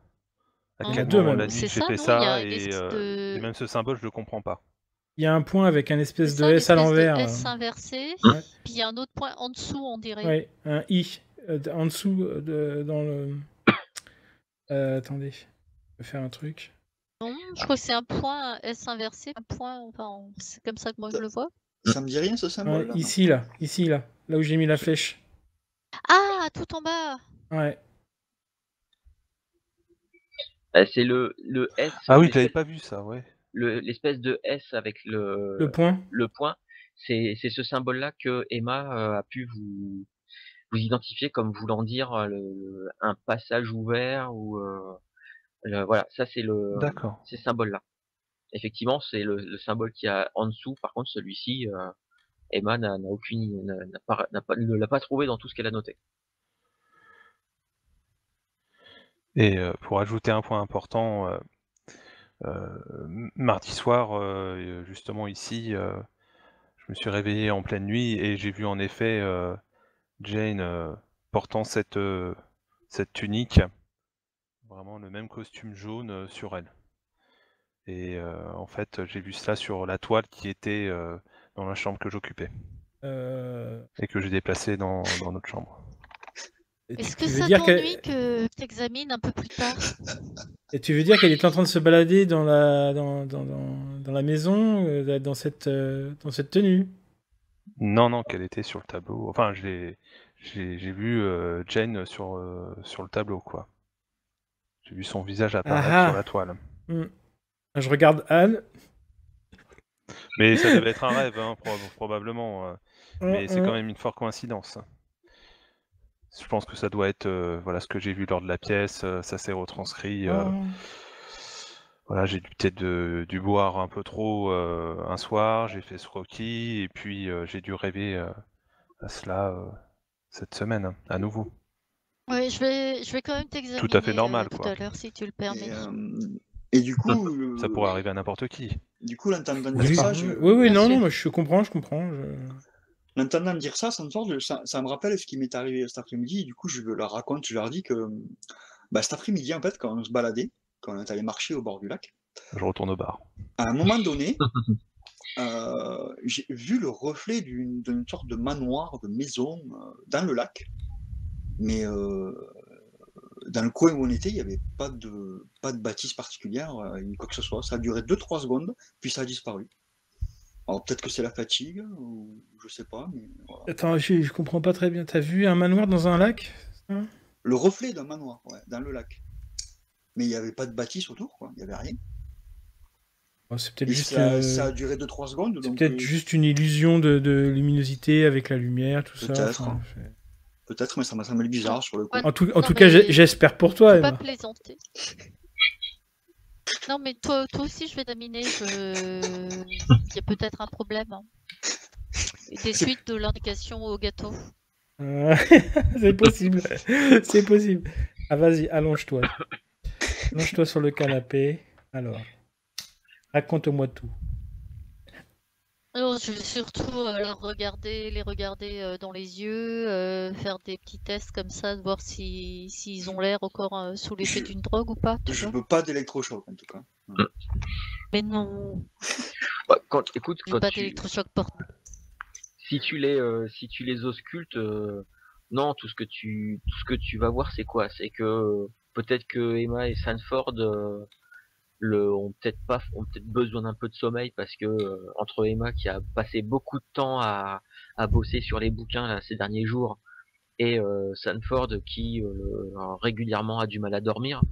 Il y en a quel deux, moment de même. la nuit C'est j'ai ça, fait non? Il y a ça, une et espèce de. même ce symbole, je le comprends pas. Il y a un point avec un C'est espèce de ça, une S à espèce de l'envers. S inversé. Ouais. Puis il y a un autre point en dessous, on dirait. Ouais, un I en dessous dans le. Attendez, je vais faire un truc. Non, je crois que c'est un point S inversé, un point. Enfin, c'est comme ça que moi je le vois. Ça me dit rien ce Ouais, symbole là. ici, là où j'ai mis la flèche. Ah, tout en bas. Ouais. C'est le S. Ah oui, je l'avais pas vu ça, ouais. L'espèce de S avec Le point. le point. C'est ce symbole-là que Emma a pu vous identifier comme voulant dire un passage ouvert ou voilà, ça c'est D'accord. ces symboles-là. Effectivement, c'est le symbole qui a en dessous. Par contre, celui-ci, Emma ne l'a pas trouvé dans tout ce qu'elle a noté. Et pour ajouter un point important, mardi soir, justement ici, je me suis réveillé en pleine nuit et j'ai vu en effet Jane portant cette tunique, vraiment le même costume jaune sur elle. Et en fait, j'ai vu cela sur la toile qui était dans la chambre que j'occupais et que j'ai déplacée dans notre chambre. Est-ce que tu veux ça dire t'ennuie que tu examines un peu plus tard? Et tu veux dire qu'elle est en train de se balader dans la maison dans cette tenue? Non, qu'elle était sur le tableau. Enfin, j'ai vu Jane sur le tableau, quoi. J'ai vu son visage apparaître sur la toile. Je regarde Anne. Mais ça devait être un rêve, hein, probablement. Mais c'est quand même une forte coïncidence. Je pense que ça doit être voilà ce que j'ai vu lors de la pièce, ça s'est retranscrit. Voilà, j'ai peut-être dû boire un peu trop un soir, j'ai fait ce croquis, et puis j'ai dû rêver à cela cette semaine, à nouveau. Ouais, je vais quand même t'examiner Tout à fait normal, tout quoi. à l'heure, si tu le Et, permets. et du coup, Ça pourrait arriver à n'importe qui. l'entendant Oui, dire ça, oui, Bien non, sûr. non, mais je comprends. l'entendant dire ça, ça me rappelle ce qui m'est arrivé cet après-midi. Et du coup, je leur raconte, je leur dis que cet après-midi, en fait, quand on se baladait, quand on est allé marcher au bord du lac, Je retourne au bar. à un moment donné, j'ai vu le reflet d'une sorte de manoir, de maison dans le lac. Mais dans le coin où on était, il n'y avait pas de bâtisse particulière, ni quoi que ce soit. Ça a duré 2-3 secondes, puis ça a disparu. Alors peut-être que c'est la fatigue, ou je sais pas, mais voilà. Attends, je comprends pas très bien. T'as vu un manoir dans un lac? C'est ça. Le reflet d'un manoir, ouais, dans le lac. Mais il n'y avait pas de bâtisse autour, quoi. Il n'y avait rien. Oh, c'est peut-être Et juste, ça a duré 2-3 secondes, c'est donc peut-être juste une illusion de luminosité avec la lumière, tout ça. peut-être. Enfin, Peut-être, mais ça m'a semblé bizarre sur le coup. Ouais, en tout non, cas, mais j'espère pour toi, faut pas Emma. plaisanter. Non, mais toi aussi, je vais t'aminer. Il y a peut-être un problème. Hein. Des suites de l'indication au gâteau. C'est possible. C'est possible. Ah, vas-y, allonge-toi. Allonge-toi sur le canapé. Alors, raconte-moi tout. Alors, je vais surtout les regarder dans les yeux, faire des petits tests comme ça, de voir s'ils ont l'air encore sous l'effet d'une drogue ou pas, tu Je vois. veux pas d'électrochoc, en tout cas. Mais non, Bah, écoute, pas d'électrochoc portable. si tu les auscultes, non, tout ce que tu vas voir, c'est quoi? C'est que peut-être que Emma et Sanford ont peut-être besoin d'un peu de sommeil parce que entre Emma qui a passé beaucoup de temps à bosser sur les bouquins là, ces derniers jours et Sanford qui régulièrement a du mal à dormir,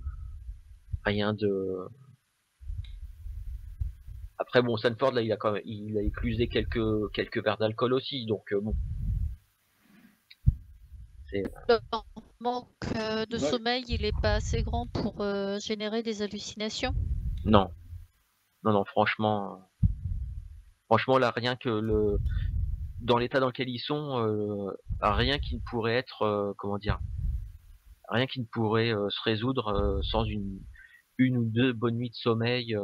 rien de. Après bon, Sanford là, il a éclusé quelques verres d'alcool aussi, donc bon, c'est Leur manque de Ouais. sommeil, il est pas assez grand pour générer des hallucinations. non, non, franchement là, rien que dans l'état dans lequel ils sont, rien qui ne pourrait être, comment dire, rien qui ne pourrait se résoudre sans une ou deux bonnes nuits de sommeil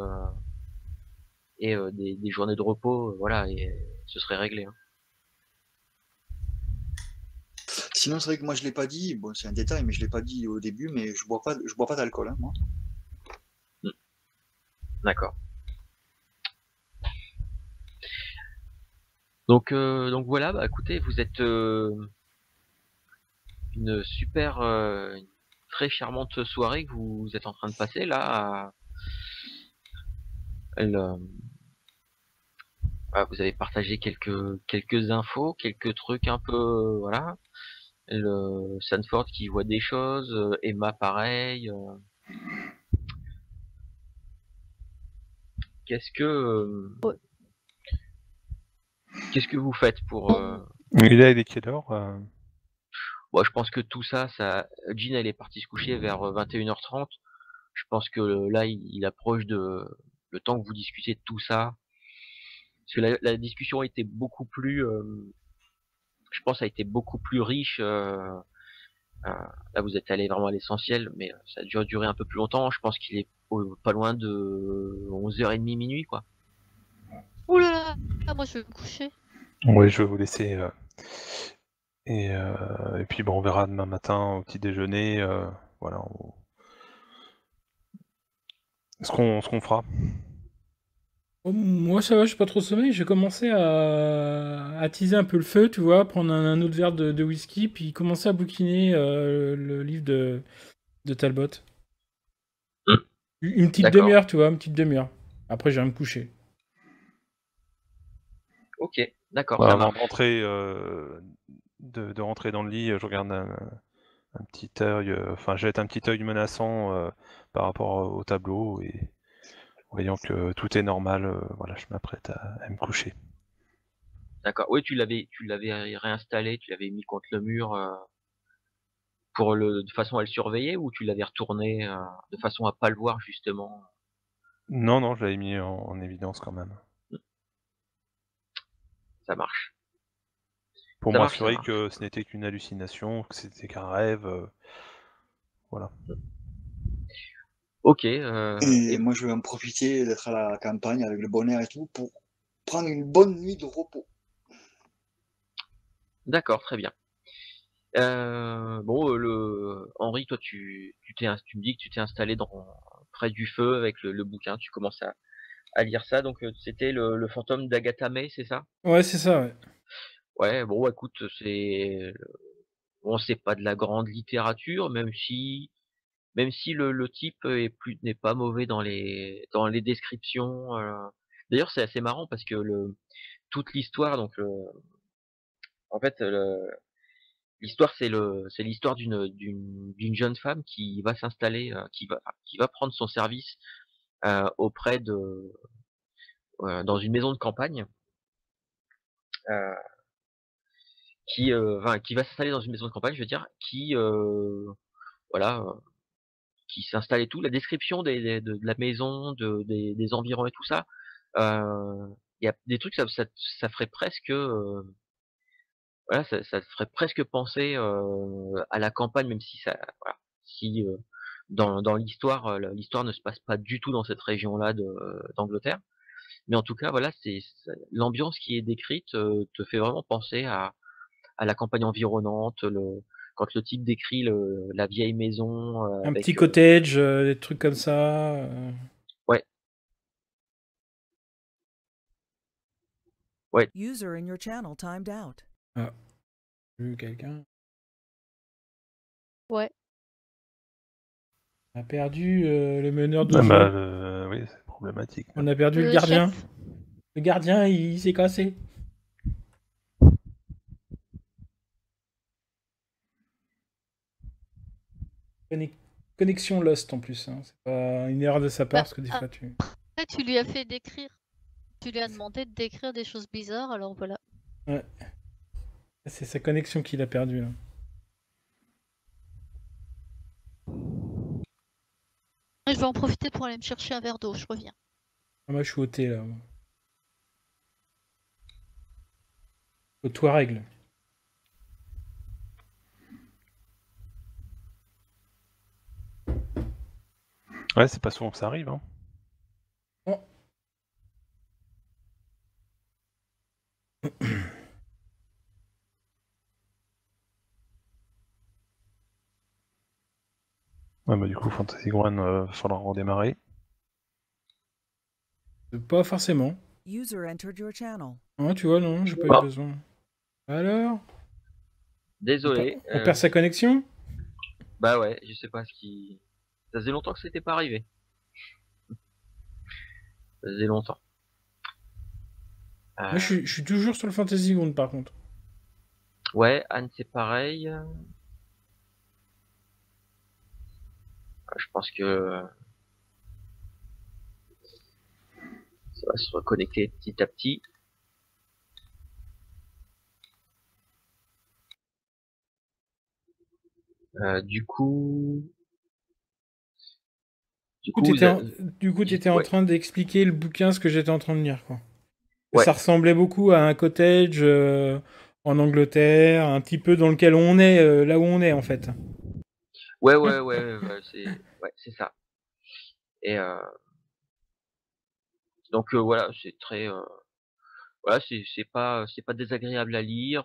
et des journées de repos, voilà, et ce serait réglé. Hein. Sinon, c'est vrai que moi, je l'ai pas dit. Bon, c'est un détail, mais je l'ai pas dit au début. Mais je bois pas d'alcool, hein, moi. D'accord. Donc voilà, bah écoutez, vous êtes une super, une très charmante soirée que vous êtes en train de passer là. Vous avez partagé quelques infos, quelques trucs un peu, voilà. Le Sanford qui voit des choses, Emma pareil. Qu'est-ce que Ouais. qu'est-ce que vous faites pour Il est quelle heure je pense que tout ça, Jean elle est partie se coucher vers 21h30. Je pense que là il approche de le temps que vous discutez de tout ça. Parce que la discussion a été beaucoup plus, je pense, a été beaucoup plus riche. Là vous êtes allé vraiment à l'essentiel, mais ça a dû durer un peu plus longtemps. Je pense qu'il est pas loin de 11h30 minuit quoi. Ouh là là, moi je vais me coucher. Oui, je vais vous laisser. Et puis bon, on verra demain matin au petit déjeuner. Voilà. Ce qu'on fera. Oh, moi, ça va, j'ai pas trop sommeil. J'ai commencé à attiser un peu le feu, tu vois, prendre un autre verre de whisky, puis commencer à bouquiner le livre de Talbot. Une petite D'accord. demi-heure, tu vois, une petite demi-heure. Après, je vais me coucher. Ok, d'accord, Voilà, ça avant marche. de rentrer, de rentrer dans le lit, je regarde un petit œil, enfin jette un petit œil menaçant par rapport au tableau et voyant que tout est normal, voilà, je m'apprête à me coucher. D'accord. Oui, tu l'avais réinstallé, tu l'avais mis contre le mur de façon à le surveiller ou tu l'avais retourné de façon à pas le voir justement. Non, non, je l'avais mis en évidence quand même. Ça marche. Pour Ça marche, ça m'assurer marche. que ce n'était qu'une hallucination, que c'était qu'un rêve, voilà. Ok. Et moi, je vais en profiter d'être à la campagne avec le bon air et tout pour prendre une bonne nuit de repos. D'accord, très bien. Bon, Henri, toi, tu me dis que tu t'es installé près du feu avec le bouquin. Tu commences à lire ça. Donc, c'était le fantôme d'Agatha May, c'est ça? Ouais, c'est ça, ouais. Ouais. Bon, écoute, c'est pas de la grande littérature, même si le type n'est pas mauvais dans les descriptions. D'ailleurs, c'est assez marrant parce que toute l'histoire, donc en fait, l'histoire c'est l'histoire d'une jeune femme qui va s'installer, qui va prendre son service auprès de dans une maison de campagne, euh, qui va s'installer dans une maison de campagne, je veux dire, voilà, qui s'installe et tout. La description de la maison, des environs et tout ça, il y a des trucs, ça ferait presque, voilà, ça ferait presque penser à la campagne, même si ça, voilà, si dans l'histoire, l'histoire ne se passe pas du tout dans cette région-là d'Angleterre. Mais en tout cas, voilà, l'ambiance qui est décrite te fait vraiment penser à la campagne environnante. Quand le type décrit la vieille maison Un petit avec, cottage, des trucs comme ça. ouais, ouais, User in your channel timed out. Ah, j'ai vu quelqu'un. Ouais. On a perdu le meneur de Ah bah, jeu. oui, c'est problématique. On a perdu le Le gardien. chef. Le gardien, il s'est cassé. Connexion Lost en plus. Hein. C'est pas une erreur de sa part Bah, parce que des fois tu. après, tu lui as fait décrire. Tu lui as demandé de décrire des choses bizarres, alors voilà. Ouais. C'est sa connexion qu'il a perdue là. Je vais en profiter pour aller me chercher un verre d'eau, je reviens. Ah, moi je suis au thé là. Moi. Au Touareg là. Ouais, c'est pas souvent que ça arrive, hein. Oh. Ouais, bah du coup, Fantasy Ground, va falloir redémarrer. Pas forcément. User entered your channel. Ah, tu vois, non, j'ai pas eu Bon. besoin. Alors désolé. On perd sa connexion. Bah ouais, je sais pas ce qui. Ça faisait longtemps que c'était pas arrivé. Ça faisait longtemps. Moi je suis toujours sur le Fantasy Ground par contre. Ouais, Anne, c'est pareil. Je pense que ça va se reconnecter petit à petit. Du coup, Du coup, t'étais en ouais, train d'expliquer le bouquin, ce que j'étais en train de lire, quoi. ouais, Ça ressemblait beaucoup à un cottage en Angleterre, un petit peu dans lequel on est, là où on est en fait. ouais, c'est ça. Et donc voilà, c'est très, voilà, c'est pas désagréable à lire.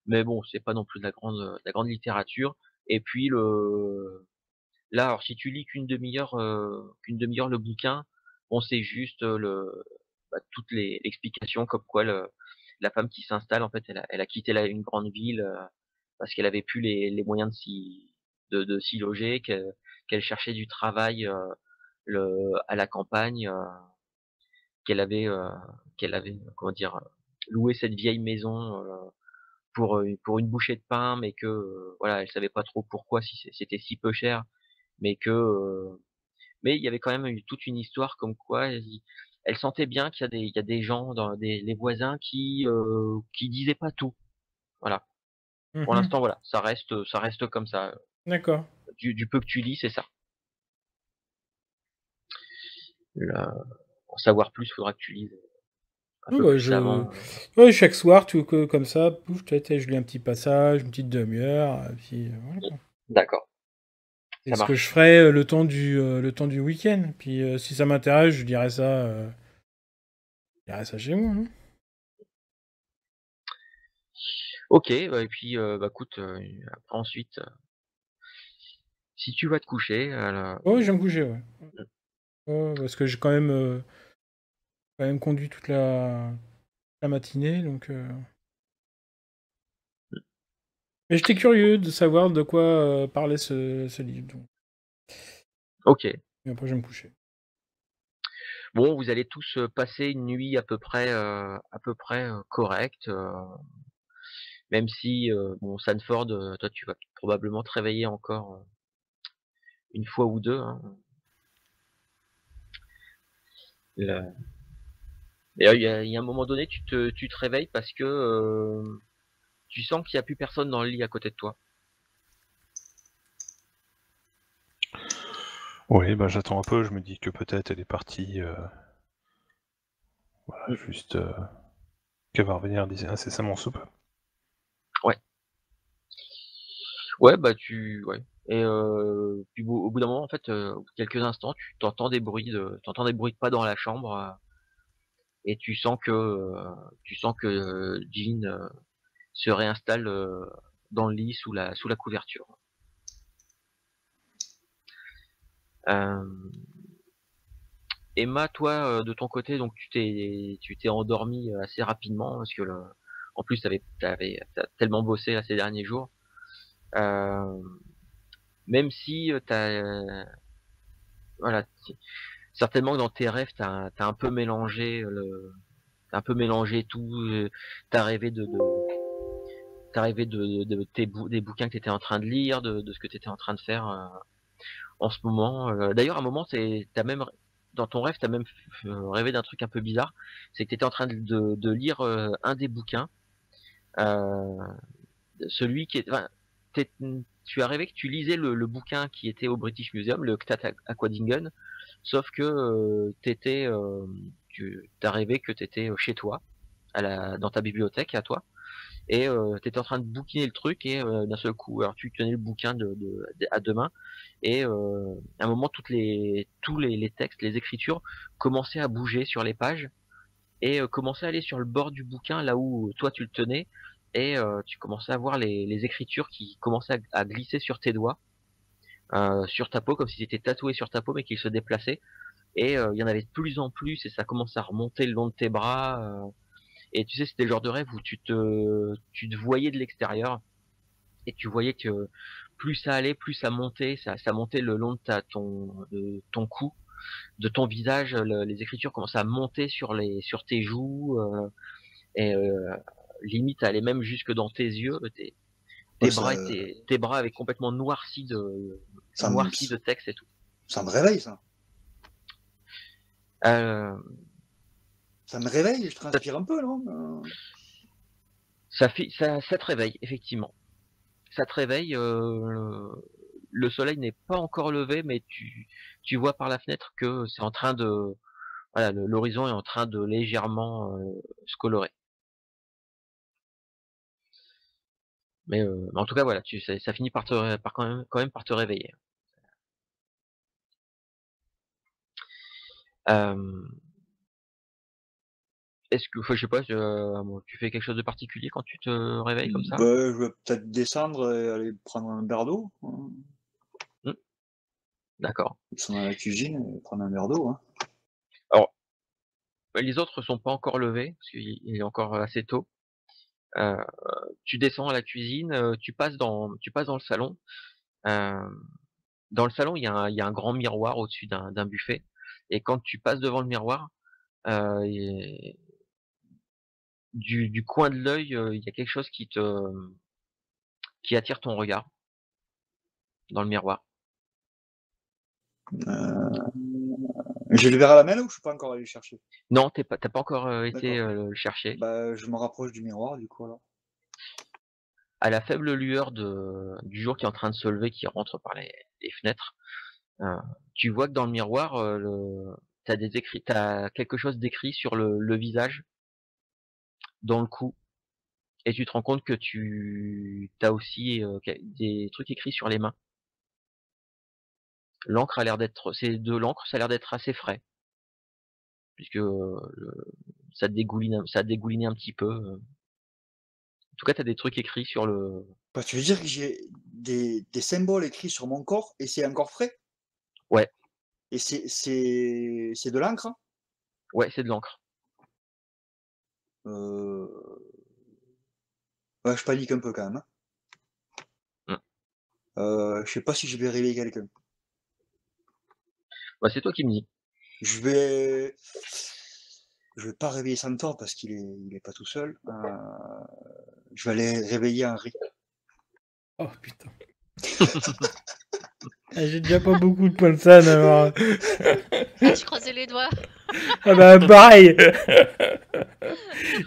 Mais bon, c'est pas non plus de la grande littérature. Et puis là, alors si tu lis qu'une demi-heure le bouquin, bon, c'est juste toutes les l'explication comme quoi la femme qui s'installe, en fait, elle a quitté une grande ville parce qu'elle avait plus les moyens de s'y loger, qu'elle cherchait du travail à la campagne, qu'elle avait, comment dire, loué cette vieille maison pour une bouchée de pain, mais que voilà, elle savait pas trop pourquoi, si c'était si peu cher, mais mais il y avait quand même toute une histoire comme quoi elle sentait bien il y a des gens les voisins qui disaient pas tout. Voilà. Pour Mhm. l'instant, voilà, ça reste comme ça. D'accord. Du peu que tu lis, c'est ça. Là, pour savoir plus, faudra que tu lises un Ouais, peu bah, plus avant. ouais, chaque soir, comme ça, pouf, je lis un petit passage, une petite demi-heure, et puis voilà, quoi. D'accord, C'est ça ce que je marche. ferai le temps du week-end. Puis si ça m'intéresse, je dirais ça chez moi, hein. Ok, bah, et puis bah écoute, après ensuite, si tu vas te coucher, Ouais, je vais me coucher, ouais. Ouais, parce que j'ai quand même conduit toute la matinée, donc... Mais j'étais curieux de savoir de quoi parlait ce livre, donc. ok. Et après, je vais me coucher. Bon, vous allez tous passer une nuit à peu près correcte, même si bon, Sanford, toi, tu vas probablement te réveiller encore une fois ou deux. Hein. Le- D'ailleurs, il y a un moment donné, tu te réveilles parce que tu sens qu'il n'y a plus personne dans le lit à côté de toi. Oui, bah j'attends un peu, je me dis que peut-être elle est partie, voilà, Mm. juste qu'elle va revenir incessamment sous peu. Ouais. Ouais, bah ouais. Et puis au bout d'un moment, en fait, au bout de quelques instants, t'entends des bruits de pas dans la chambre, et tu sens que Jean se réinstalle dans le lit sous la couverture. Euh, Emma, toi, de ton côté, donc tu t'es endormi assez rapidement parce que en plus t'as tellement bossé là, ces derniers jours. Euh, Même si voilà, certainement que dans tes rêves t'as un peu mélangé t'as un peu mélangé tout. T'as rêvé t'as rêvé des bouquins que t'étais en train de lire, de ce que t'étais en train de faire en ce moment. D'ailleurs, à un moment, t'as même dans ton rêve, t'as même rêvé d'un truc un peu bizarre. C'est que t'étais en train de lire un des bouquins, euh, celui qui est. Enfin, t'es- tu as rêvé que tu lisais le bouquin qui était au British Museum, le Ctat Aquadingen, sauf que tu as rêvé que t'étais chez toi, dans ta bibliothèque à toi, et t'étais en train de bouquiner le truc, et d'un seul coup, alors tu tenais le bouquin à deux mains, et à un moment, les textes, les écritures commençaient à bouger sur les pages, et commençaient à aller sur le bord du bouquin là où toi tu le tenais, et tu commençais à voir les écritures qui commençaient à glisser sur tes doigts, sur ta peau, comme si c'était tatoué sur ta peau mais qu'ils se déplaçaient, et il y en avait de plus en plus, et ça commençait à remonter le long de tes bras, et tu sais, c'était le genre de rêve où tu te voyais de l'extérieur, et tu voyais que plus ça allait, plus ça montait, ça montait le long de ton cou, de ton visage, les écritures commençaient à monter sur tes joues, et limite, ça allait même jusque dans tes yeux, Ouais, ça, tes bras avaient complètement ça, me, noirci de texte et tout. ça me réveille, ça. Euh, Ça me réveille, je ça, transpire un peu, non? ça te réveille, effectivement. Ça te réveille, le soleil n'est pas encore levé, mais tu vois par la fenêtre que c'est en train de, voilà, l'horizon est en train de légèrement se colorer. Mais en tout cas, voilà, ça finit par quand même par te réveiller. Euh, Est-ce que, enfin, je sais pas, tu fais quelque chose de particulier quand tu te réveilles comme ça? Bah, je vais peut-être descendre et aller prendre un verre d'eau, hein. Hmm, d'accord. Descendre dans la cuisine et prendre un verre d'eau, hein. Alors, les autres sont pas encore levés, parce qu'il est encore assez tôt. Euh, Tu descends à la cuisine, tu passes dans le salon. Euh, Dans le salon, il y a un grand miroir au-dessus d'un buffet. Et quand tu passes devant le miroir, du coin de l'œil, il y a quelque chose qui attire ton regard dans le miroir. Euh, j'ai le verre à la main là, ou je suis pas encore allé le chercher? Non, t'as pas encore été D'accord. le chercher. Bah, je me rapproche du miroir, du coup, alors. À la faible lueur du jour qui est en train de se lever, qui rentre par les fenêtres, euh, tu vois que dans le miroir, t'as quelque chose d'écrit sur le visage dans le cou. Et tu te rends compte que as aussi des trucs écrits sur les mains. L'encre a l'air d'être, c'est de l'encre, ça a l'air d'être assez frais, puisque ça a dégouliné un petit peu. En tout cas, t'as des trucs écrits sur le. Bah, tu veux dire que j'ai des symboles écrits sur mon corps et c'est encore frais? Ouais, Et c'est de l'encre? ouais, c'est de l'encre. Ouais, je panique un peu quand même. Je sais pas si je vais réveiller quelqu'un. Bah, c'est toi qui me dis. Je vais pas réveiller Santor parce qu'il est pas tout seul. Je vais aller réveiller Henri. Oh putain. Ah, j'ai déjà pas beaucoup de points de scène alors. Ah, je croisais les doigts. Ah bah pareil.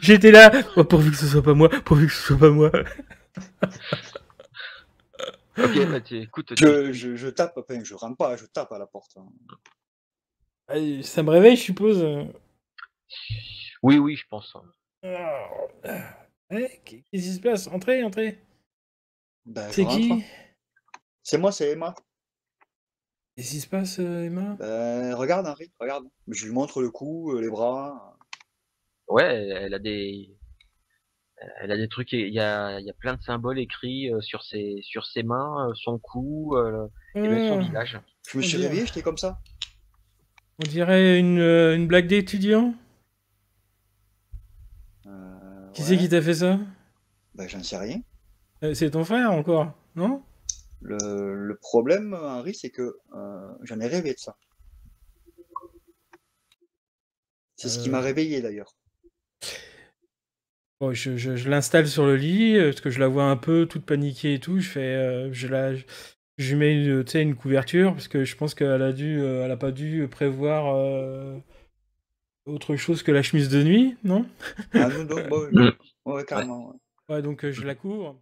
J'étais là. Oh, pourvu que ce soit pas moi. Pourvu que ce soit pas moi. Ok, bah écoute. Je tape, enfin je rentre pas, je tape à la porte. Ça me réveille, je suppose. Oui, oui, je pense. Qu'est-ce qui se passe? Entrez, entrez. Ben, je C'est rentre. qui? C'est moi, c'est Emma. Qu'est-ce qui se passe, Emma? Ben, regarde Henri, regarde. Je lui montre le cou, les bras. Ouais, elle a des trucs, il y a plein de symboles écrits sur ses mains, son cou, et même son visage. Je me suis réveillé, j'étais comme ça. On dirait une blague d'étudiant. Qui c'est qui t'a fait ça? Ben, j'en sais rien. C'est ton frère encore, non? Le problème, Henri, c'est que j'en ai rêvé de ça. C'est ce qui m'a réveillé d'ailleurs. Bon, je l'installe sur le lit, parce que je la vois un peu toute paniquée et tout. Je lui mets une couverture, parce que je pense qu'elle a pas dû prévoir autre chose que la chemise de nuit, non? Ah non, ouais, carrément. Ouais, donc je la couvre.